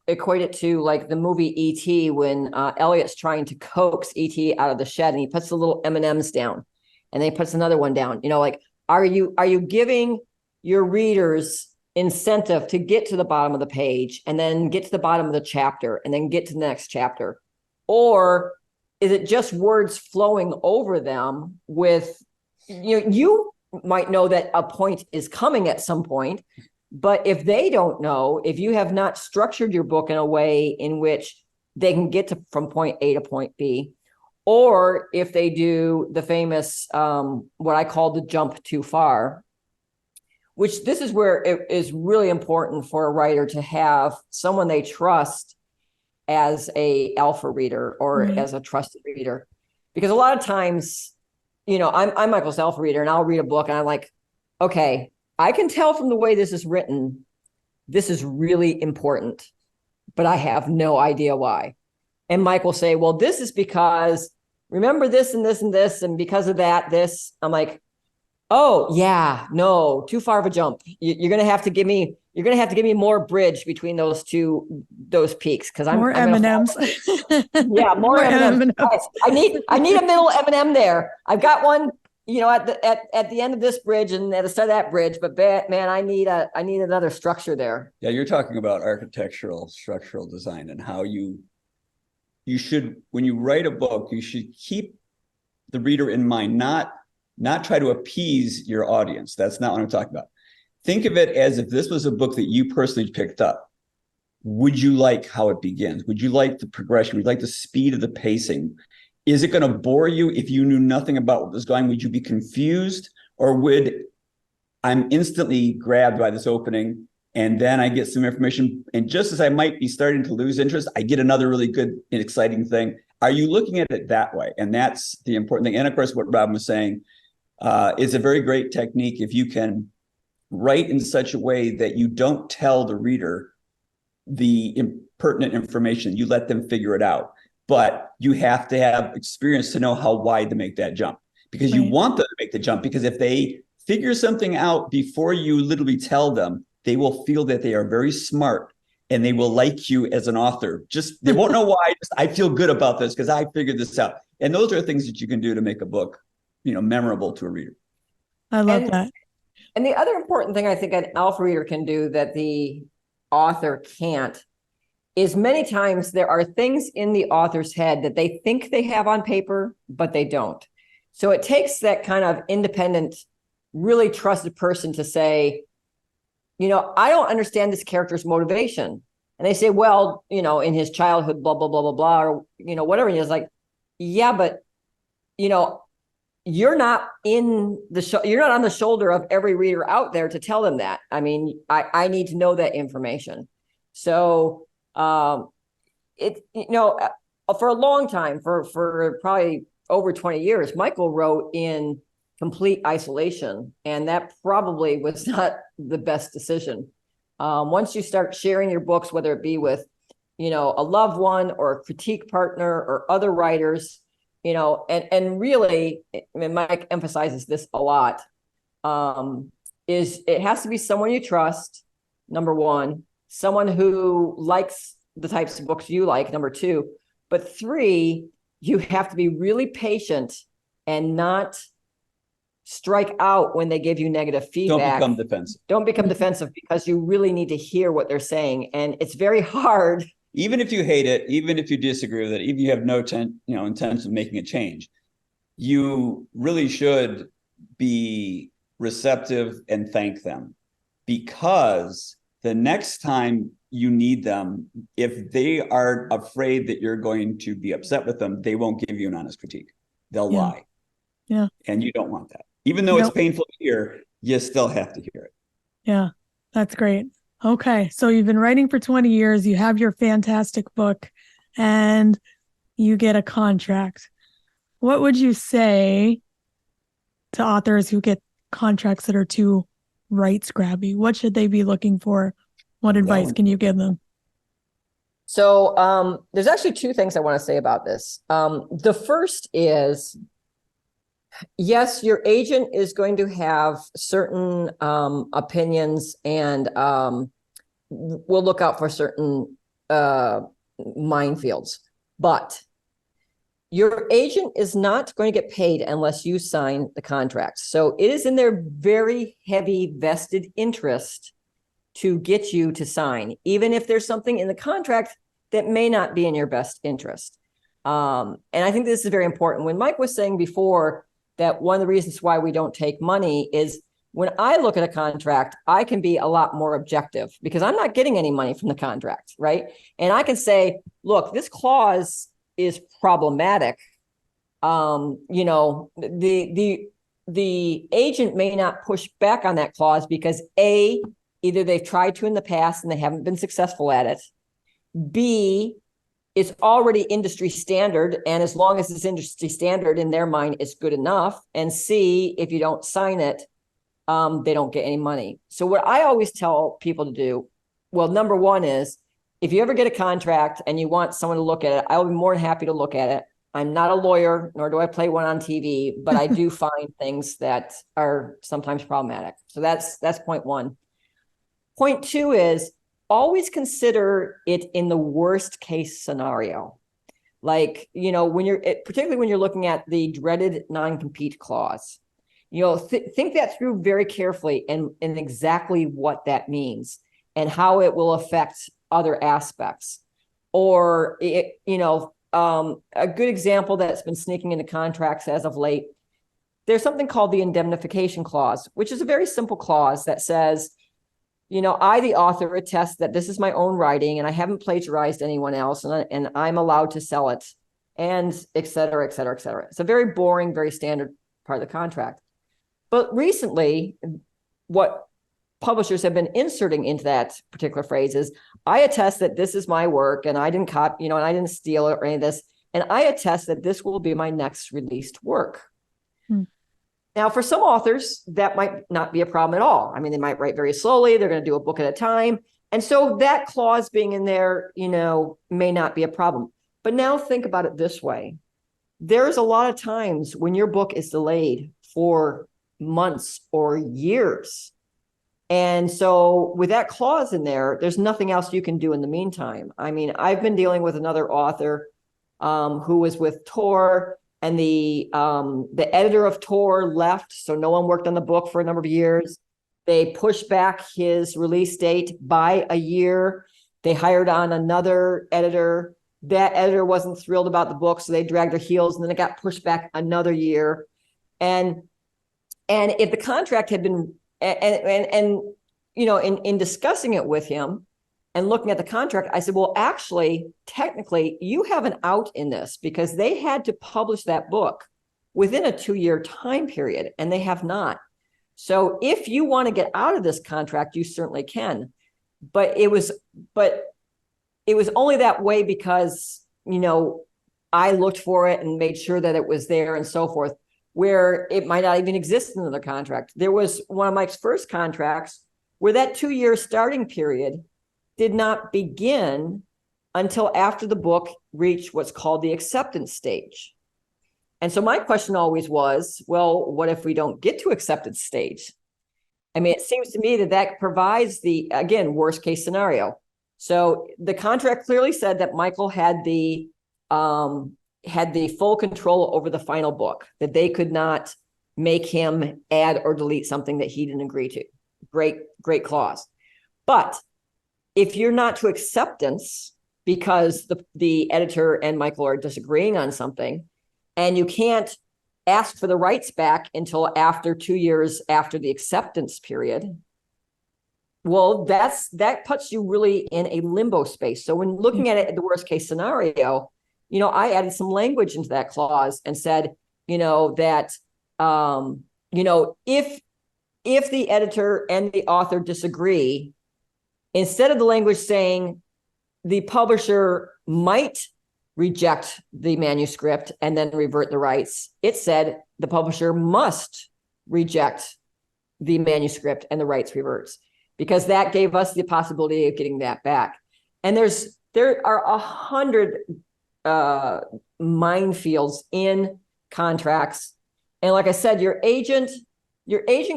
equate it to like the movie E.T. when Elliot's trying to coax E.T. out of the shed, and he puts the little M&Ms down, and then he puts another one down. Are you giving your readers incentive to get to the bottom of the page, and then get to the bottom of the chapter, and then get to the next chapter? Or is it just words flowing over them with, you might know that a point is coming at some point, but if they don't know, if you have not structured your book in a way in which they can get from point A to point B, or if they do the famous, what I call the jump too far, which this is where it is really important for a writer to have someone they trust as a alpha reader or as a trusted reader. Because a lot of times, I'm Michael's alpha reader, and I'll read a book and I'm like, okay, I can tell from the way this is written, this is really important, but I have no idea why. And Mike will say, well, this is because remember this and this and this, and because of that, this. I'm like, oh yeah, no, too far of a jump. You're going to have to give me more bridge between those peaks, because I'm more M&Ms. Yeah, more M&Ms. I need a middle M&M there. I've got one, at the end of this bridge and at the start of that bridge, but man, I need another structure there. Yeah, you're talking about architectural, structural design, and how you should, when you write a book, you should keep the reader in mind, not try to appease your audience. That's not what I'm talking about. Think of it as if this was a book that you personally picked up. Would you like how it begins? Would you like the progression? Would you like the speed of the pacing? Is it going to bore you if you knew nothing about what was going? Would you be confused? Or I'm instantly grabbed by this opening, and then I get some information, and just as I might be starting to lose interest, I get another really good and exciting thing. Are you looking at it that way? And that's the important thing. And of course, what Robin was saying is a very great technique. If you can write in such a way that you don't tell the reader the impertinent information, you let them figure it out. But you have to have experience to know how wide to make that jump, because you want them to make the jump, because if they figure something out before you literally tell them, they will feel that they are very smart, and they will like you as an author. They won't know why. I feel good about this because I figured this out. And those are things that you can do to make a book, memorable to a reader. I love that. And the other important thing I think an alpha reader can do that the author can't is many times there are things in the author's head that they think they have on paper, but they don't. So it takes that kind of independent, really trusted person to say, I don't understand this character's motivation. And they say, well, in his childhood, blah, blah, blah, blah, blah, or, whatever. And he's like, yeah, but, you're not on the shoulder of every reader out there to tell them that. I mean, I need to know that information. So for a long time, for probably over 20 years, Michael wrote in complete isolation, and that probably was not the best decision. Once you start sharing your books, whether it be with, a loved one or a critique partner or other writers, and really, Mike emphasizes this a lot, is it has to be someone you trust, number one, someone who likes the types of books you like, number two, but three, you have to be really patient and not strike out when they give you negative feedback. Don't become defensive because you really need to hear what they're saying. And it's very hard. Even if you hate it, even if you disagree with it, even if you have no intention of making a change, you really should be receptive, and thank them, because the next time you need them, if they are afraid that you're going to be upset with them, they won't give you an honest critique. They'll lie. Yeah. And you don't want that. Even though it's painful to hear, you still have to hear it. Yeah, that's great. Okay, so you've been writing for 20 years, you have your fantastic book, and you get a contract. What would you say to authors who get contracts that are too rights grabby? What should they be looking for? What advice can you give them? So there's actually two things I want to say about this. The first is, yes, your agent is going to have certain opinions, and we'll look out for certain minefields. But your agent is not going to get paid unless you sign the contract. So it is in their very heavy vested interest to get you to sign, even if there's something in the contract that may not be in your best interest. And I think this is very important. When Mike was saying before that one of the reasons why we don't take money is when I look at a contract, I can be a lot more objective because I'm not getting any money from the contract, right? And I can say, look, this clause is problematic. You know, the agent may not push back on that clause because A, either they've tried to in the past and they haven't been successful at it. B, it's already industry standard, and as long as it's industry standard in their mind, it's good enough. And C, if you don't sign it, they don't get any money. So what I always tell people to do, well, number one is, if you ever get a contract and you want someone to look at it, I'll be more than happy to look at it. I'm not a lawyer, nor do I play one on TV, but I do find things that are sometimes problematic. So that's point one. Point two is, always consider it in the worst case scenario. Like, you know, particularly when you're looking at the dreaded non-compete clause, you know, think that through very carefully and exactly what that means and how it will affect other aspects. Or, a good example that's been sneaking into contracts as of late, there's something called the indemnification clause, which is a very simple clause that says, you know, I, the author, attest that this is my own writing and I haven't plagiarized anyone else, and I'm allowed to sell it, and et cetera, et cetera, et cetera. It's a very boring, very standard part of the contract. But recently, what publishers have been inserting into that particular phrase is, I attest that this is my work and I didn't copy, you know, and I didn't steal it or any of this. And I attest that this will be my next released work. Now, for some authors, that might not be a problem at all. I mean, they might write very slowly. They're going to do a book at a time. And so that clause being in there, you know, may not be a problem. But now think about it this way. There's a lot of times when your book is delayed for months or years. And so with that clause in there, there's nothing else you can do in the meantime. I mean, I've been dealing with another author who was with Tor, and the editor of Tor left, so no one worked on the book for a number of years. They pushed back his release date by a year. They hired on another editor. That editor wasn't thrilled about the book, so they dragged their heels, and then it got pushed back another year. And if the contract had been, and you know, in discussing it with him and looking at the contract, I said, well, actually, technically, you have an out in this because they had to publish that book within a 2-year time period, and they have not. So if you want to get out of this contract, you certainly can. But it was only that way because, you know, I looked for it and made sure that it was there and so forth, where it might not even exist in another contract. There was one of Mike's first contracts where that 2-year starting period did not begin until after the book reached what's called the acceptance stage. And so my question always was, well, what if we don't get to acceptance stage? I mean, it seems to me that provides the, again, worst case scenario. So the contract clearly said that Michael had the full control over the final book, that they could not make him add or delete something that he didn't agree to. Great clause. But if you're not to acceptance because the editor and Michael are disagreeing on something, and you can't ask for the rights back until after 2 years after the acceptance period. Well, that puts you really in a limbo space. So when looking at it at the worst case scenario, I added some language into that clause and said, that, if the editor and the author disagree, instead of the language saying the publisher might reject the manuscript and then revert the rights, it said the publisher must reject the manuscript and the rights reverts, because that gave us the possibility of getting that back. And there are 100 minefields in contracts. And like I said, your agent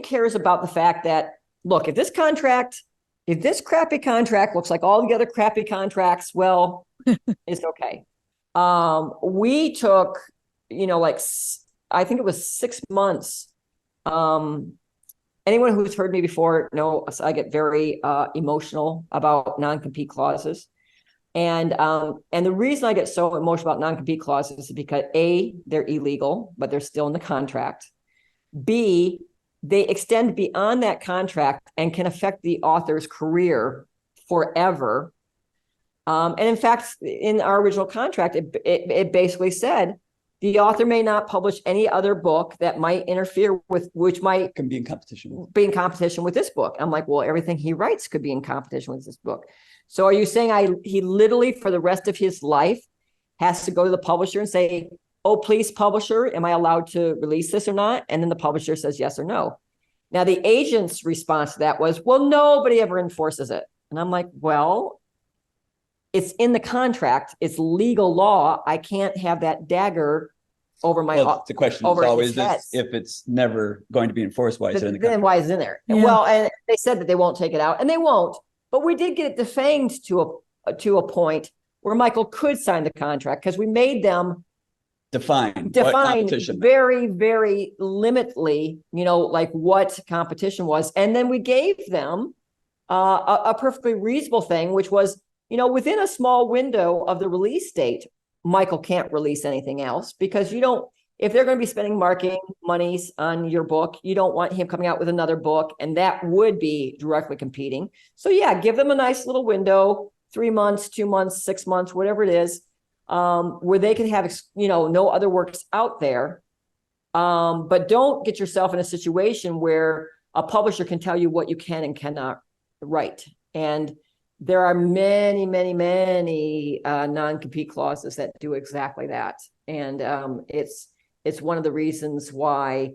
cares about the fact that, look, if this crappy contract looks like all the other crappy contracts, well, it's okay. We took, I think it was 6 months. Anyone who's heard me before knows I get very emotional about non-compete clauses. And the reason I get so emotional about non-compete clauses is because A, they're illegal, but they're still in the contract. B, they extend beyond that contract and can affect the author's career forever. And in fact, in our original contract, it basically said the author may not publish any other book that might interfere with, which might Can be in competition with this book. I'm like, well, everything he writes could be in competition with this book. So are you saying he literally for the rest of his life has to go to the publisher and say, oh, please, publisher, am I allowed to release this or not? And then the publisher says yes or no. Now, the agent's response to that was, well, nobody ever enforces it. And I'm like, well, it's in the contract. It's legal law. I can't have that dagger over my. Well, the question is always this, if it's never going to be enforced, why is it in the contract? Then why is it in there? Yeah. Well, and they said that they won't take it out, and they won't. But we did get it defanged to a point where Michael could sign the contract because we made them define very, very limitedly, like what competition was. And then we gave them a perfectly reasonable thing, which was, within a small window of the release date, Michael can't release anything else because if they're going to be spending marketing monies on your book, you don't want him coming out with another book, and that would be directly competing. So yeah, give them a nice little window, 3 months, 2 months, 6 months, whatever it is, where they can have, no other works out there. But don't get yourself in a situation where a publisher can tell you what you can and cannot write. And there are many, many, many non-compete clauses that do exactly that. And it's one of the reasons why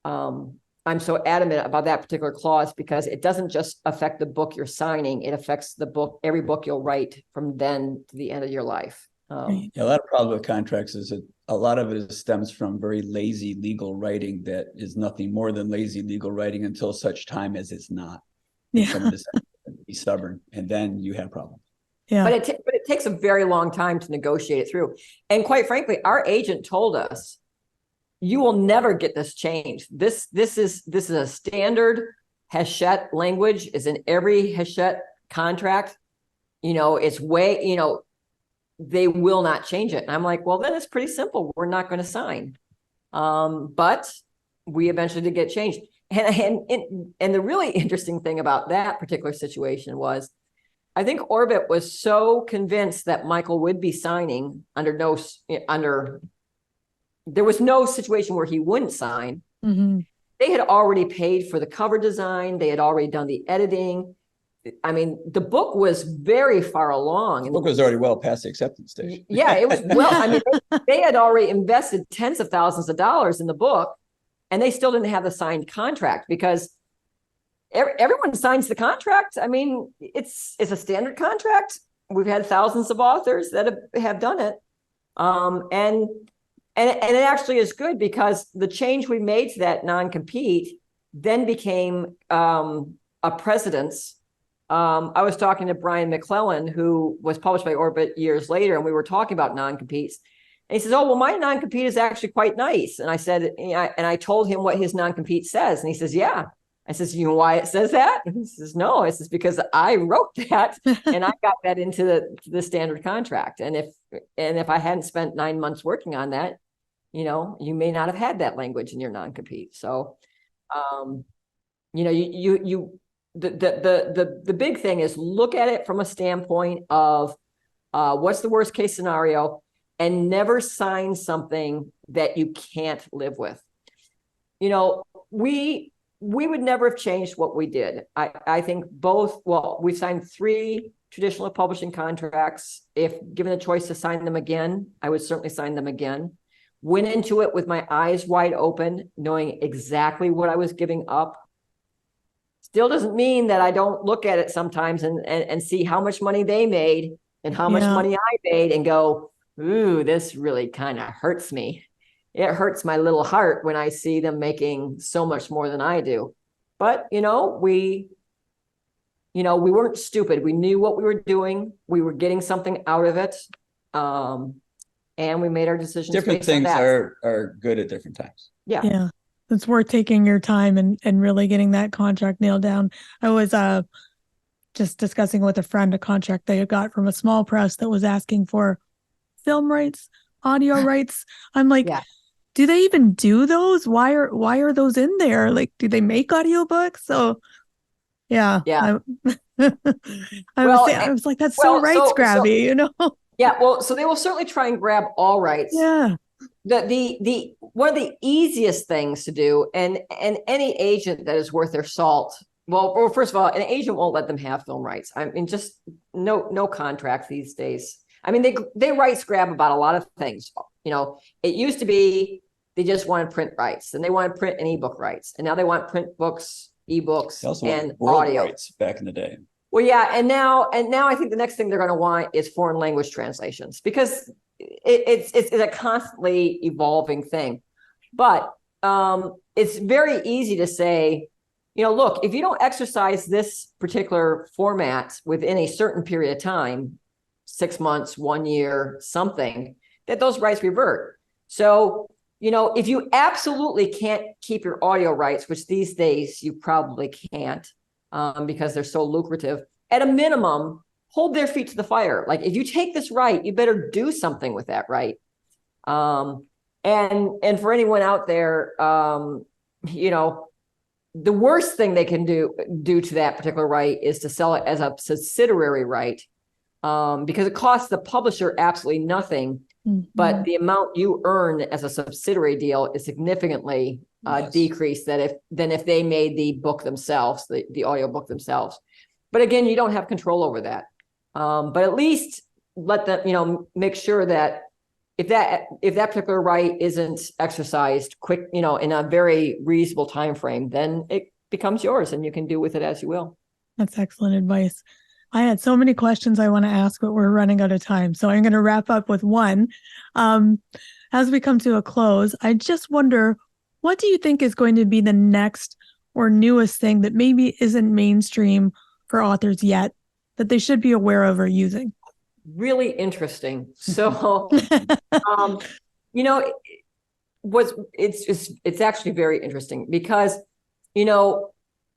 I'm so adamant about that particular clause, because it doesn't just affect the book you're signing. It affects every book you'll write from then to the end of your life. A lot of problem with contracts is that a lot of it stems from very lazy legal writing that is nothing more than lazy legal writing until such time as it's not. Yeah. Someone decides to be stubborn, and then you have problems. Yeah. But it takes a very long time to negotiate it through. And quite frankly, our agent told us, you will never get this changed. This is a standard Hachette language, is in every Hachette contract. It's way, they will not change it. And I'm like, well, then it's pretty simple. We're not going to sign. But we eventually did get changed. And the really interesting thing about that particular situation was, I think Orbit was so convinced that Michael would be signing there was no situation where he wouldn't sign. Mm-hmm. They had already paid for the cover design. They had already done the editing. I mean, the book was very far along. The book was already well past the acceptance stage. Yeah, it was. Well, I mean, they had already invested tens of thousands of dollars in the book, and they still didn't have the signed contract because everyone signs the contract. I mean, it's a standard contract. We've had thousands of authors that have done it. And it actually is good because the change we made to that non-compete then became a precedence. I was talking to Brian McClellan, who was published by Orbit years later, and we were talking about non-competes. And he says, oh, well, my non-compete is actually quite nice. And I said, and I told him what his non-compete says. And he says, yeah. I says, you know why it says that? And he says, no, it's just because I wrote that and I got that into the standard contract. And if I hadn't spent 9 months working on that, you may not have had that language in your non-compete. So, the big thing is look at it from a standpoint of what's the worst case scenario, and never sign something that you can't live with. We would never have changed what we did. I think we've signed 3 traditional publishing contracts. If given a choice to sign them again, I would certainly sign them again. Went into it with my eyes wide open, knowing exactly what I was giving up. Still doesn't mean that I don't look at it sometimes and see how much money they made and how much money I made and go, ooh, this really kind of hurts me. It hurts my little heart when I see them making so much more than I do. But, we weren't stupid. We knew what we were doing. We were getting something out of it. And we made our decisions. Different things are good at different times. Yeah. Yeah. It's worth taking your time and really getting that contract nailed down. I was just discussing with a friend a contract they got from a small press that was asking for film rights, audio rights. I'm like, do they even do those? Why are those in there? Like, do they make audiobooks? So yeah. I was like, that's so rights grabby, Yeah, well, so they will certainly try and grab all rights. Yeah. The one of the easiest things to do, and any agent that is worth their salt, well, first of all, an agent won't let them have film rights. I mean, just no contract these days. I mean, they rights grab about a lot of things. It used to be they just wanted print rights, and they wanted print and ebook rights, and now they want print books, ebooks, and audio rights back in the day. Well, yeah, and now I think the next thing they're going to want is foreign language translations, because it's a constantly evolving thing. But it's very easy to say, look, if you don't exercise this particular format within a certain period of time, 6 months, 1 year, something, that those rights revert. So, if you absolutely can't keep your audio rights, which these days you probably can't, because they're so lucrative, at a minimum, hold their feet to the fire. Like, if you take this right, you better do something with that right. And for anyone out there, the worst thing they can do to that particular right is to sell it as a subsidiary right, because it costs the publisher absolutely nothing. Mm-hmm. But the amount you earn as a subsidiary deal is significantly decreased than if they made the book themselves, the audio book themselves. But again, you don't have control over that. But at least let them, make sure that if that particular right isn't exercised quick, in a very reasonable time frame, then it becomes yours and you can do with it as you will. That's excellent advice. I had so many questions I want to ask, but we're running out of time. So I'm going to wrap up with one. As we come to a close, I just wonder, what do you think is going to be the next or newest thing that maybe isn't mainstream for authors yet that they should be aware of or using? Really interesting. So, it's actually very interesting because,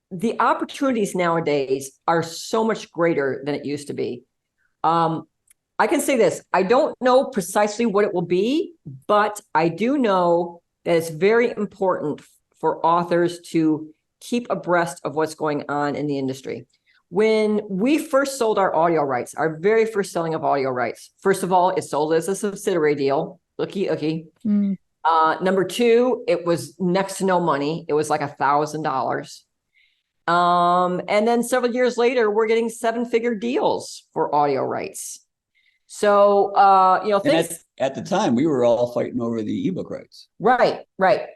the opportunities nowadays are so much greater than it used to be. I can say this, I don't know precisely what it will be, but I do know that it's very important for authors to keep abreast of what's going on in the industry. When we first sold our audio rights, our very first selling of audio rights, first of all, it sold as a subsidiary deal. Looky. Number 2, it was next to no money. It was like $1,000. And then several years later, we're getting 7-figure deals for audio rights. So, at the time, we were all fighting over the ebook rights. Right.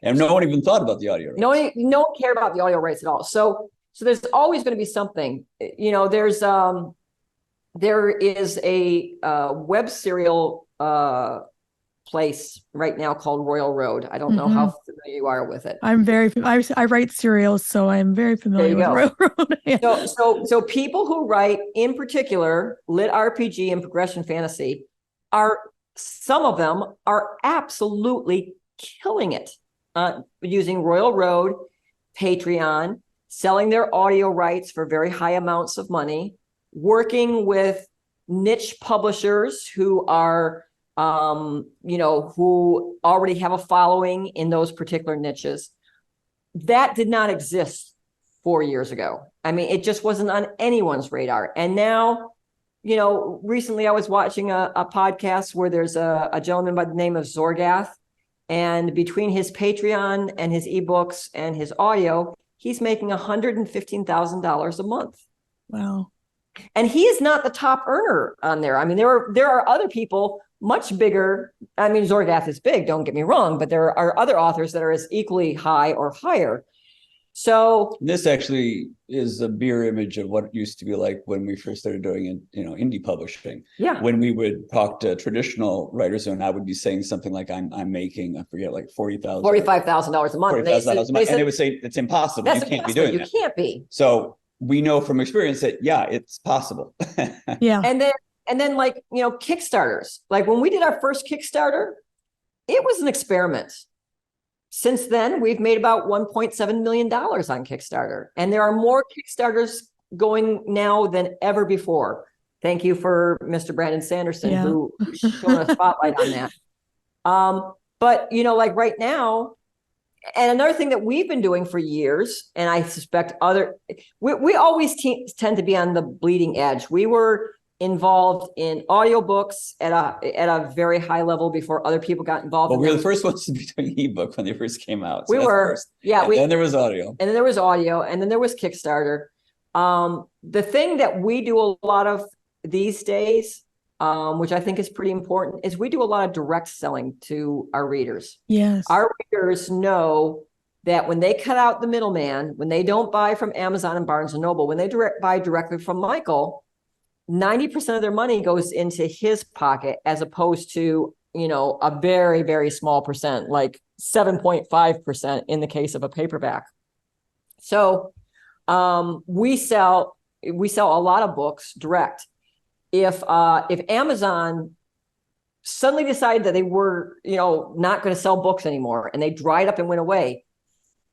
And no one even thought about the audio rights. No one cared about the audio rights at all. So there's always going to be something. There is a web serial place right now called Royal Road. I don't know how familiar you are with it. I write serials, so I'm very familiar with Royal Road. Yeah. So people who write, in particular, lit RPG and progression fantasy, some of them are absolutely killing it, using Royal Road, Patreon, selling their audio rights for very high amounts of money, working with niche publishers who are who already have a following in those particular niches. That did not exist 4 years ago. I mean, it just wasn't on anyone's radar. And now, recently I was watching a podcast where there's a gentleman by the name of Zorgath, and between his Patreon and his ebooks and his audio, he's making $115,000 a month. Wow. And he is not the top earner on there. I mean, there are other people much bigger. I mean, Zorgath is big, don't get me wrong, but there are other authors that are as equally high or higher. So this actually is a mirror image of what it used to be like when we first started doing indie publishing. Yeah. When we would talk to traditional writers, and I would be saying something like, I'm making, I forget, like $45,000 a month. And they would say, it's impossible. You can't be doing that. You can't be. So we know from experience that, yeah, it's possible. Yeah. And then Kickstarters, like when we did our first Kickstarter, it was an experiment. Since then, we've made about $1.7 million on Kickstarter. And there are more Kickstarters going now than ever before. Thank you for Mr. Brandon Sanderson, who shone a spotlight on that. But, like right now, and another thing that we've been doing for years, and I suspect we always tend to be on the bleeding edge. We were involved in audiobooks at a very high level before other people got involved. Well, we were the first ones to be doing ebook when they first came out. So we were, yeah. Then there was audio. And then there was audio, and then there was Kickstarter. The thing that we do a lot of these days, which I think is pretty important, is we do a lot of direct selling to our readers. Yes. Our readers know that when they cut out the middleman, when they don't buy from Amazon and Barnes & Noble, when they buy directly from Michael, 90% of their money goes into his pocket, as opposed to, a very, very small percent, like 7.5% in the case of a paperback. So we sell a lot of books direct. If Amazon suddenly decided that they were, not going to sell books anymore, and they dried up and went away,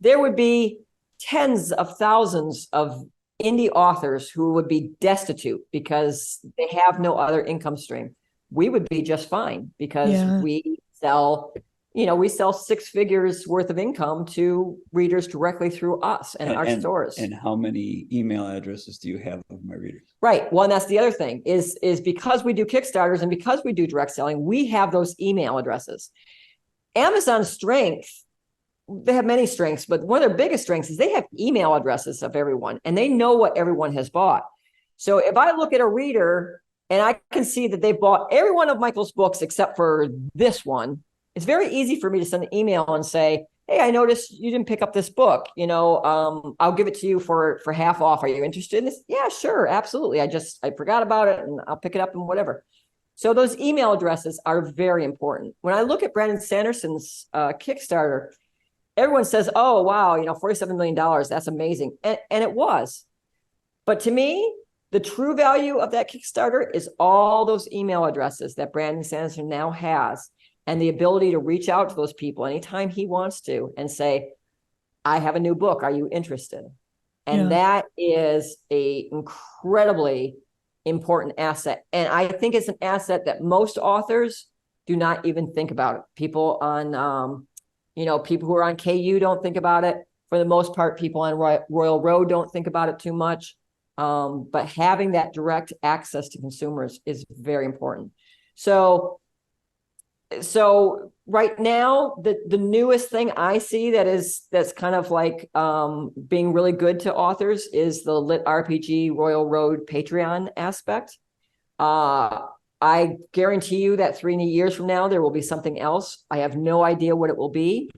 there would be tens of thousands of indie authors who would be destitute because they have no other income stream. We would be just fine because we sell 6 figures worth of income to readers directly through us and our stores. And how many email addresses do you have of my readers? Right. Well, and that's the other thing is because we do Kickstarters and because we do direct selling, we have those email addresses. Amazon's strength, they have many strengths, but one of their biggest strengths is they have email addresses of everyone, and they know what everyone has bought. So if I look at a reader and I can see that they've bought every one of Michael's books except for this one, it's very easy for me to send an email and say, hey, I noticed you didn't pick up this book. I'll give it to you for half off. Are you interested in this? Yeah, sure. Absolutely. I forgot about it, and I'll pick it up and whatever. So those email addresses are very important. When I look at Brandon Sanderson's Kickstarter, everyone says, oh, wow, $47 million, that's amazing. And it was. But to me, the true value of that Kickstarter is all those email addresses that Brandon Sanderson now has, and the ability to reach out to those people anytime he wants to and say, I have a new book. Are you interested? And that is an incredibly important asset. And I think it's an asset that most authors do not even think about it. People on people who are on KU don't think about it. For the most part, people on Royal Road don't think about it too much. But having that direct access to consumers is very important. So right now, the newest thing I see that's kind of like being really good to authors is the Lit RPG Royal Road Patreon aspect. I guarantee you that 3 years from now, there will be something else. I have no idea what it will be.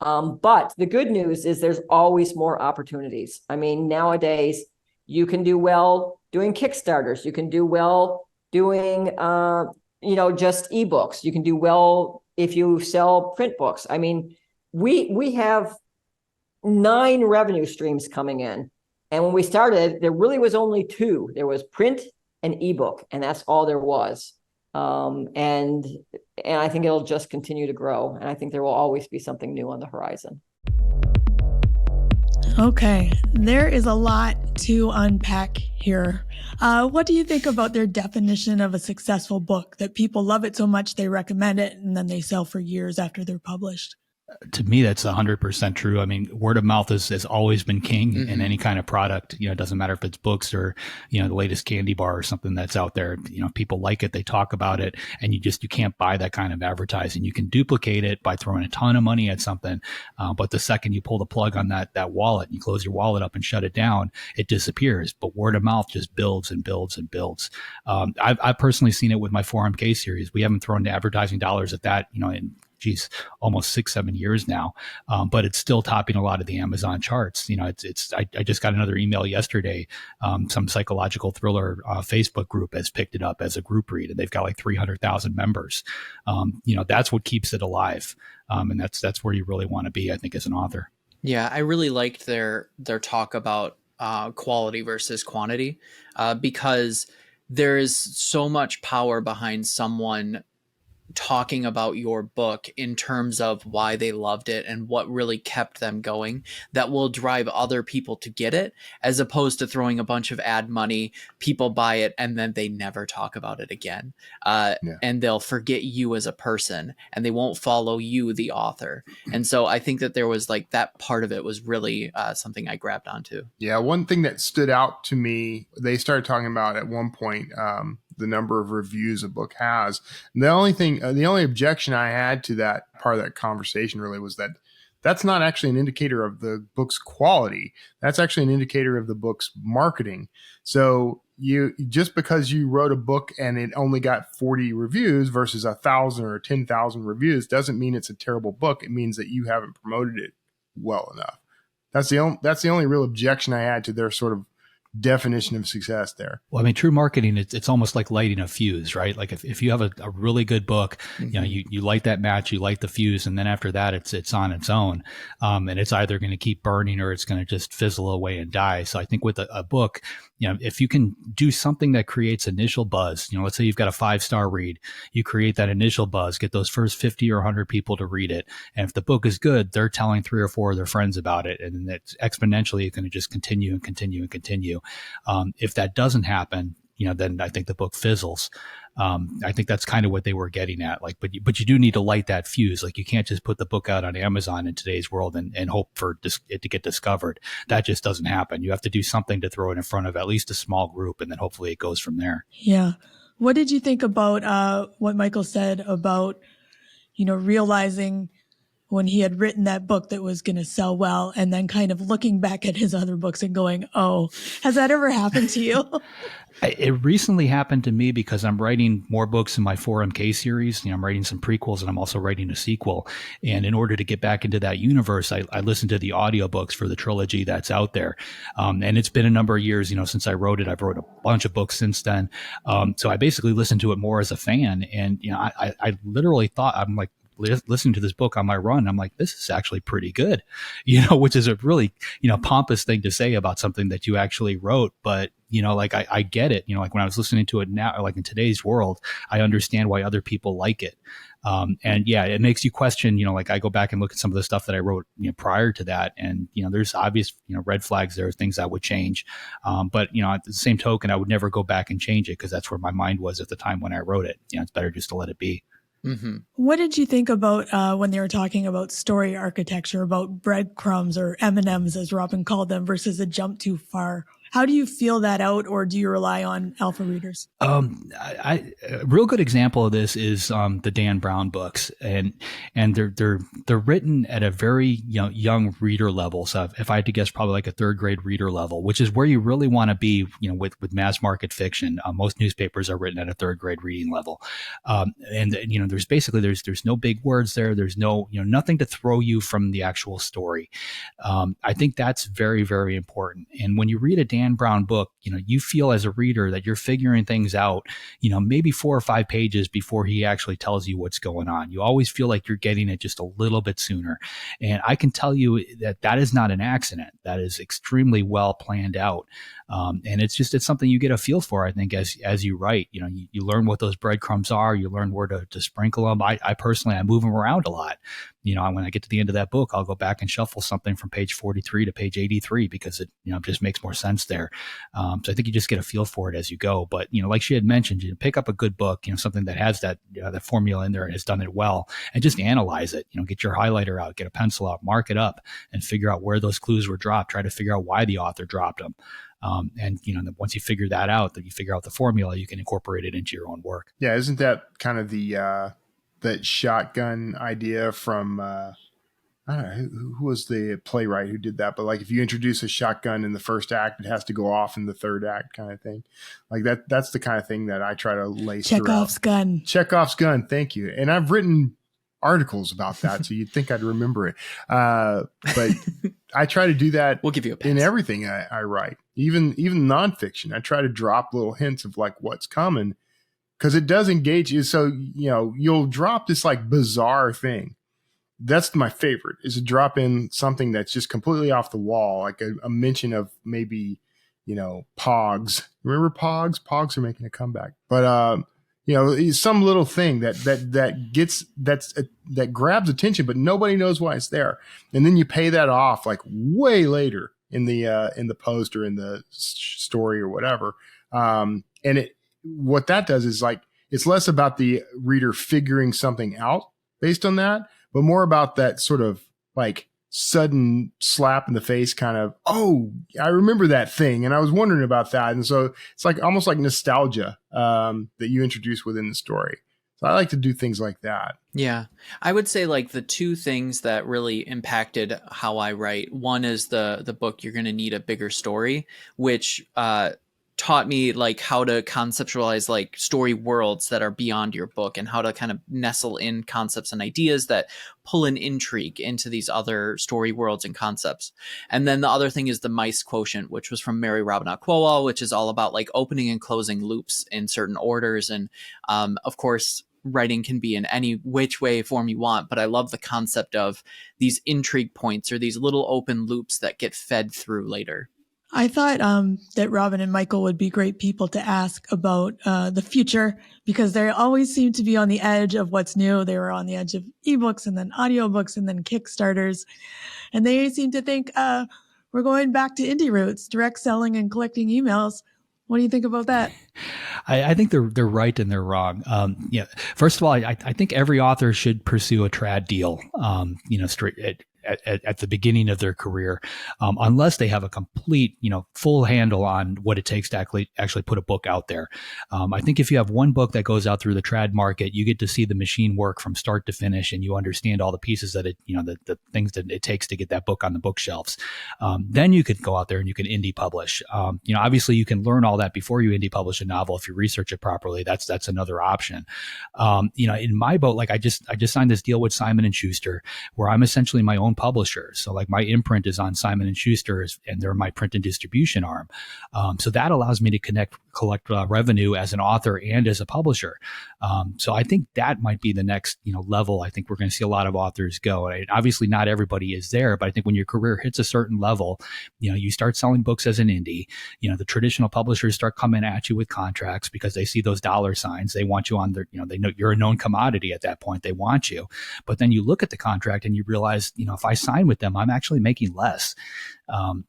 But the good news is there's always more opportunities. I mean, nowadays, you can do well doing Kickstarters. You can do well doing, just ebooks. You can do well if you sell print books. I mean, we have 9 revenue streams coming in. And when we started, there really was only 2. There was print and ebook, and that's all there was. And I think it'll just continue to grow. And I think there will always be something new on the horizon. Okay, there is a lot to unpack here. What do you think about their definition of a successful book, that people love it so much they recommend it and then they sell for years after they're published? To me, that's 100% true. I mean, word of mouth has always been king in any kind of product. You know, it doesn't matter if it's books or, you know, the latest candy bar or something that's out there. You know, people like it, they talk about it, and you can't buy that kind of advertising. You can duplicate it by throwing a ton of money at something. But the second you pull the plug on that wallet, you close your wallet up and shut it down, it disappears. But word of mouth just builds and builds and builds. I've personally seen it with my 4MK series. We haven't thrown advertising dollars at that, you know, in almost 6-7 years now. But it's still topping a lot of the Amazon charts. You know, I just got another email yesterday. Some psychological thriller Facebook group has picked it up as a group read, and they've got like 300,000 members. You know, that's what keeps it alive. And that's where you really want to be, I think, as an author. Yeah, I really liked their talk about quality versus quantity, because there is so much power behind someone talking about your book in terms of why they loved it and what really kept them going, that will drive other people to get it, as opposed to throwing a bunch of ad money, people buy it, and then they never talk about it again. And they'll forget you as a person, and they won't follow you, the author. And so I think that there was like that part of it was really something I grabbed onto. Yeah. One thing that stood out to me, they started talking about at one point, the number of reviews a book has. And the only objection I had to that part of that conversation really was that that's not actually an indicator of the book's quality. That's actually an indicator of the book's marketing. So you, just because you wrote a book and it only got 40 reviews versus 1,000 or 10,000 reviews doesn't mean it's a terrible book. It means that you haven't promoted it well enough. That's the only real objection I had to their sort of definition of success there. Well, I mean, true marketing, it's almost like lighting a fuse, right? Like if you have a really good book, you know, you light that match, you light the fuse, and then after that, it's on its own. And it's either going to keep burning or it's going to just fizzle away and die. So I think with a book, you know, if you can do something that creates initial buzz, you know, let's say you've got a 5-star read, you create that initial buzz, get those first 50 or 100 people to read it. And if the book is good, they're telling 3 or 4 of their friends about it. And then it's exponentially going to just continue and continue and continue. If that doesn't happen, you know, then I think the book fizzles. I think that's kind of what they were getting at. Like, but you do need to light that fuse. Like, you can't just put the book out on Amazon in today's world and hope for it to get discovered. That just doesn't happen. You have to do something to throw it in front of at least a small group, and then hopefully it goes from there. Yeah. What did you think about what Michael said about, you know, realizing when he had written that book that was going to sell well, and then kind of looking back at his other books and going, oh, has that ever happened to you? It recently happened to me because I'm writing more books in my 4MK series. You know, I'm writing some prequels and I'm also writing a sequel. And in order to get back into that universe, I listened to the audiobooks for the trilogy that's out there. And it's been a number of years, you know, since I wrote it. I've wrote a bunch of books since then. So I basically listened to it more as a fan. And, you know, I literally thought, I'm like, listening to this book on my run, I'm like, this is actually pretty good, you know, which is a really, you know, pompous thing to say about something that you actually wrote. But, you know, like I get it, you know, like when I was listening to it now, like in today's world, I understand why other people like it. And yeah, it makes you question, you know, like I go back and look at some of the stuff that I wrote, you know, prior to that. And, you know, there's obvious, you know, red flags there, things I would change. But, you know, at the same token, I would never go back and change it because that's where my mind was at the time when I wrote it. You know, it's better just to let it be. Mm-hmm. What did you think about when they were talking about story architecture, about breadcrumbs or M&Ms, as Robin called them, versus a jump too far? How do you feel that out, or do you rely on alpha readers? A real good example of this is the Dan Brown books, and they're written at a very young reader level. So if I had to guess, probably like a 3rd grade reader level, which is where you really want to be. You know, with mass market fiction, most newspapers are written at a 3rd grade reading level, and you know, there's no big words there. There's no nothing to throw you from the actual story. I think that's very, very important. And when you read a Dan Brown book, you know, you feel as a reader that you're figuring things out, you know, maybe 4 or 5 pages before he actually tells you what's going on. You always feel like you're getting it just a little bit sooner. And I can tell you that is not an accident. That is extremely well planned out. And it's something you get a feel for, I think, as you write. You know, you learn what those breadcrumbs are. You learn where to sprinkle them. I personally, I move them around a lot. when I get to the end of that book, I'll go back and shuffle something from page 43 to page 83 because it, just makes more sense there. So I think you just get a feel for it as you go. But, like she had mentioned, pick up a good book, something that has that formula in there and has done it well, and just analyze it. Get your highlighter out, get a pencil out, mark it up, and figure out where those clues were dropped. Try to figure out why the author dropped them. And once you figure that out, that you figure out the formula, you can incorporate it into your own work. Yeah, isn't that kind of the that shotgun idea from I don't know who was the playwright who did that, but like if you introduce a shotgun in the first act, it has to go off in the third act, kind of thing. Like that's the kind of thing that I try to lace Chekhov's gun. Chekhov's gun. Thank you. And I've written articles about that, so you'd think I'd remember it. But I try to do that. We'll give you a pass. In everything I write, even nonfiction. I try to drop little hints of like what's coming, because it does engage you. So you'll drop this like bizarre thing. That's my favorite, is to drop in something that's just completely off the wall, like a mention of maybe Pogs. Remember Pogs? Pogs are making a comeback, but some little thing that grabs attention, but nobody knows why it's there. And then you pay that off like way later in the post or in the story or whatever. And what that does is like, it's less about the reader figuring something out based on that, but more about that sort of like sudden slap in the face kind of, oh, I remember that thing and I was wondering about that. And so it's like almost like nostalgia that you introduce within the story. So I like to do things like that. Yeah. I would say like the two things that really impacted how I write. One is the book You're Going to Need a Bigger Story, which taught me like how to conceptualize like story worlds that are beyond your book and how to kind of nestle in concepts and ideas that pull an intrigue into these other story worlds and concepts. And then the other thing is the mice quotient, which was from Mary Robinette Kowal, which is all about like opening and closing loops in certain orders. And of course, writing can be in any which way form you want, but I love the concept of these intrigue points or these little open loops that get fed through later. I thought that Robin and Michael would be great people to ask about the future, because they always seem to be on the edge of what's new. They were on the edge of ebooks and then audiobooks and then Kickstarters. And they seem to think we're going back to indie roots, direct selling and collecting emails. What do you think about that? I think they're right and they're wrong. First of all, I think every author should pursue a trad deal, straight at the beginning of their career, unless they have a complete, full handle on what it takes to actually put a book out there. I think if you have one book that goes out through the trad market, you get to see the machine work from start to finish, and you understand all the pieces that the things that it takes to get that book on the bookshelves. Then you could go out there and you can indie publish. Obviously you can learn all that before you indie publish a novel if you research it properly. That's another option. In my boat, like I just signed this deal with Simon & Schuster, where I'm essentially my own publisher. So like my imprint is on Simon & Schuster, and they're my print and distribution arm. So that allows me to collect revenue as an author and as a publisher. So I think that might be the next, level. I think we're going to see a lot of authors go. And obviously not everybody is there, but I think when your career hits a certain level, you start selling books as an indie, the traditional publishers start coming at you with contracts because they see those dollar signs. They want you on their, they know you're a known commodity at that point. They want you. But then you look at the contract and you realize, if I sign with them, I'm actually making less. And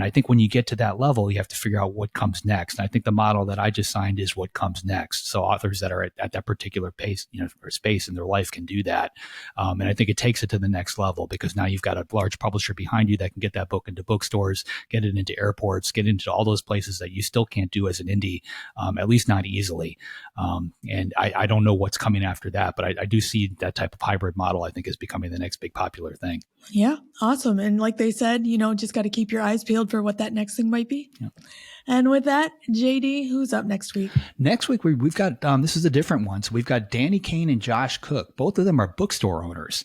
I think when you get to that level, you have to figure out what comes next. And I think the model that I just signed is what comes next. So authors that are at that particular pace, or space in their life can do that. And I think it takes it to the next level, because now you've got a large publisher behind you that can get that book into bookstores, get it into airports, get into all those places that you still can't do as an indie, at least not easily. And I don't know what's coming after that, but I do see that type of hybrid model, I think, is becoming the next big popular thing. Yeah, awesome. And like they said, just got to keep your eyes peeled for what that next thing might be. Yeah. And with that, JD, who's up next week? Next week, we've got, this is a different one. So we've got Danny Kane and Josh Cook. Both of them are bookstore owners,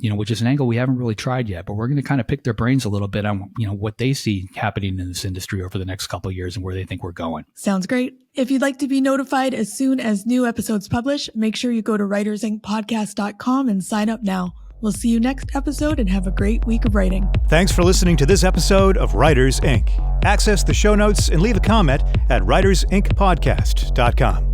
which is an angle we haven't really tried yet, but we're going to kind of pick their brains a little bit on, what they see happening in this industry over the next couple of years and where they think we're going. Sounds great. If you'd like to be notified as soon as new episodes publish, make sure you go to writersincpodcast.com and sign up now. We'll see you next episode and have a great week of writing. Thanks for listening to this episode of Writers Inc. Access the show notes and leave a comment at writersincpodcast.com.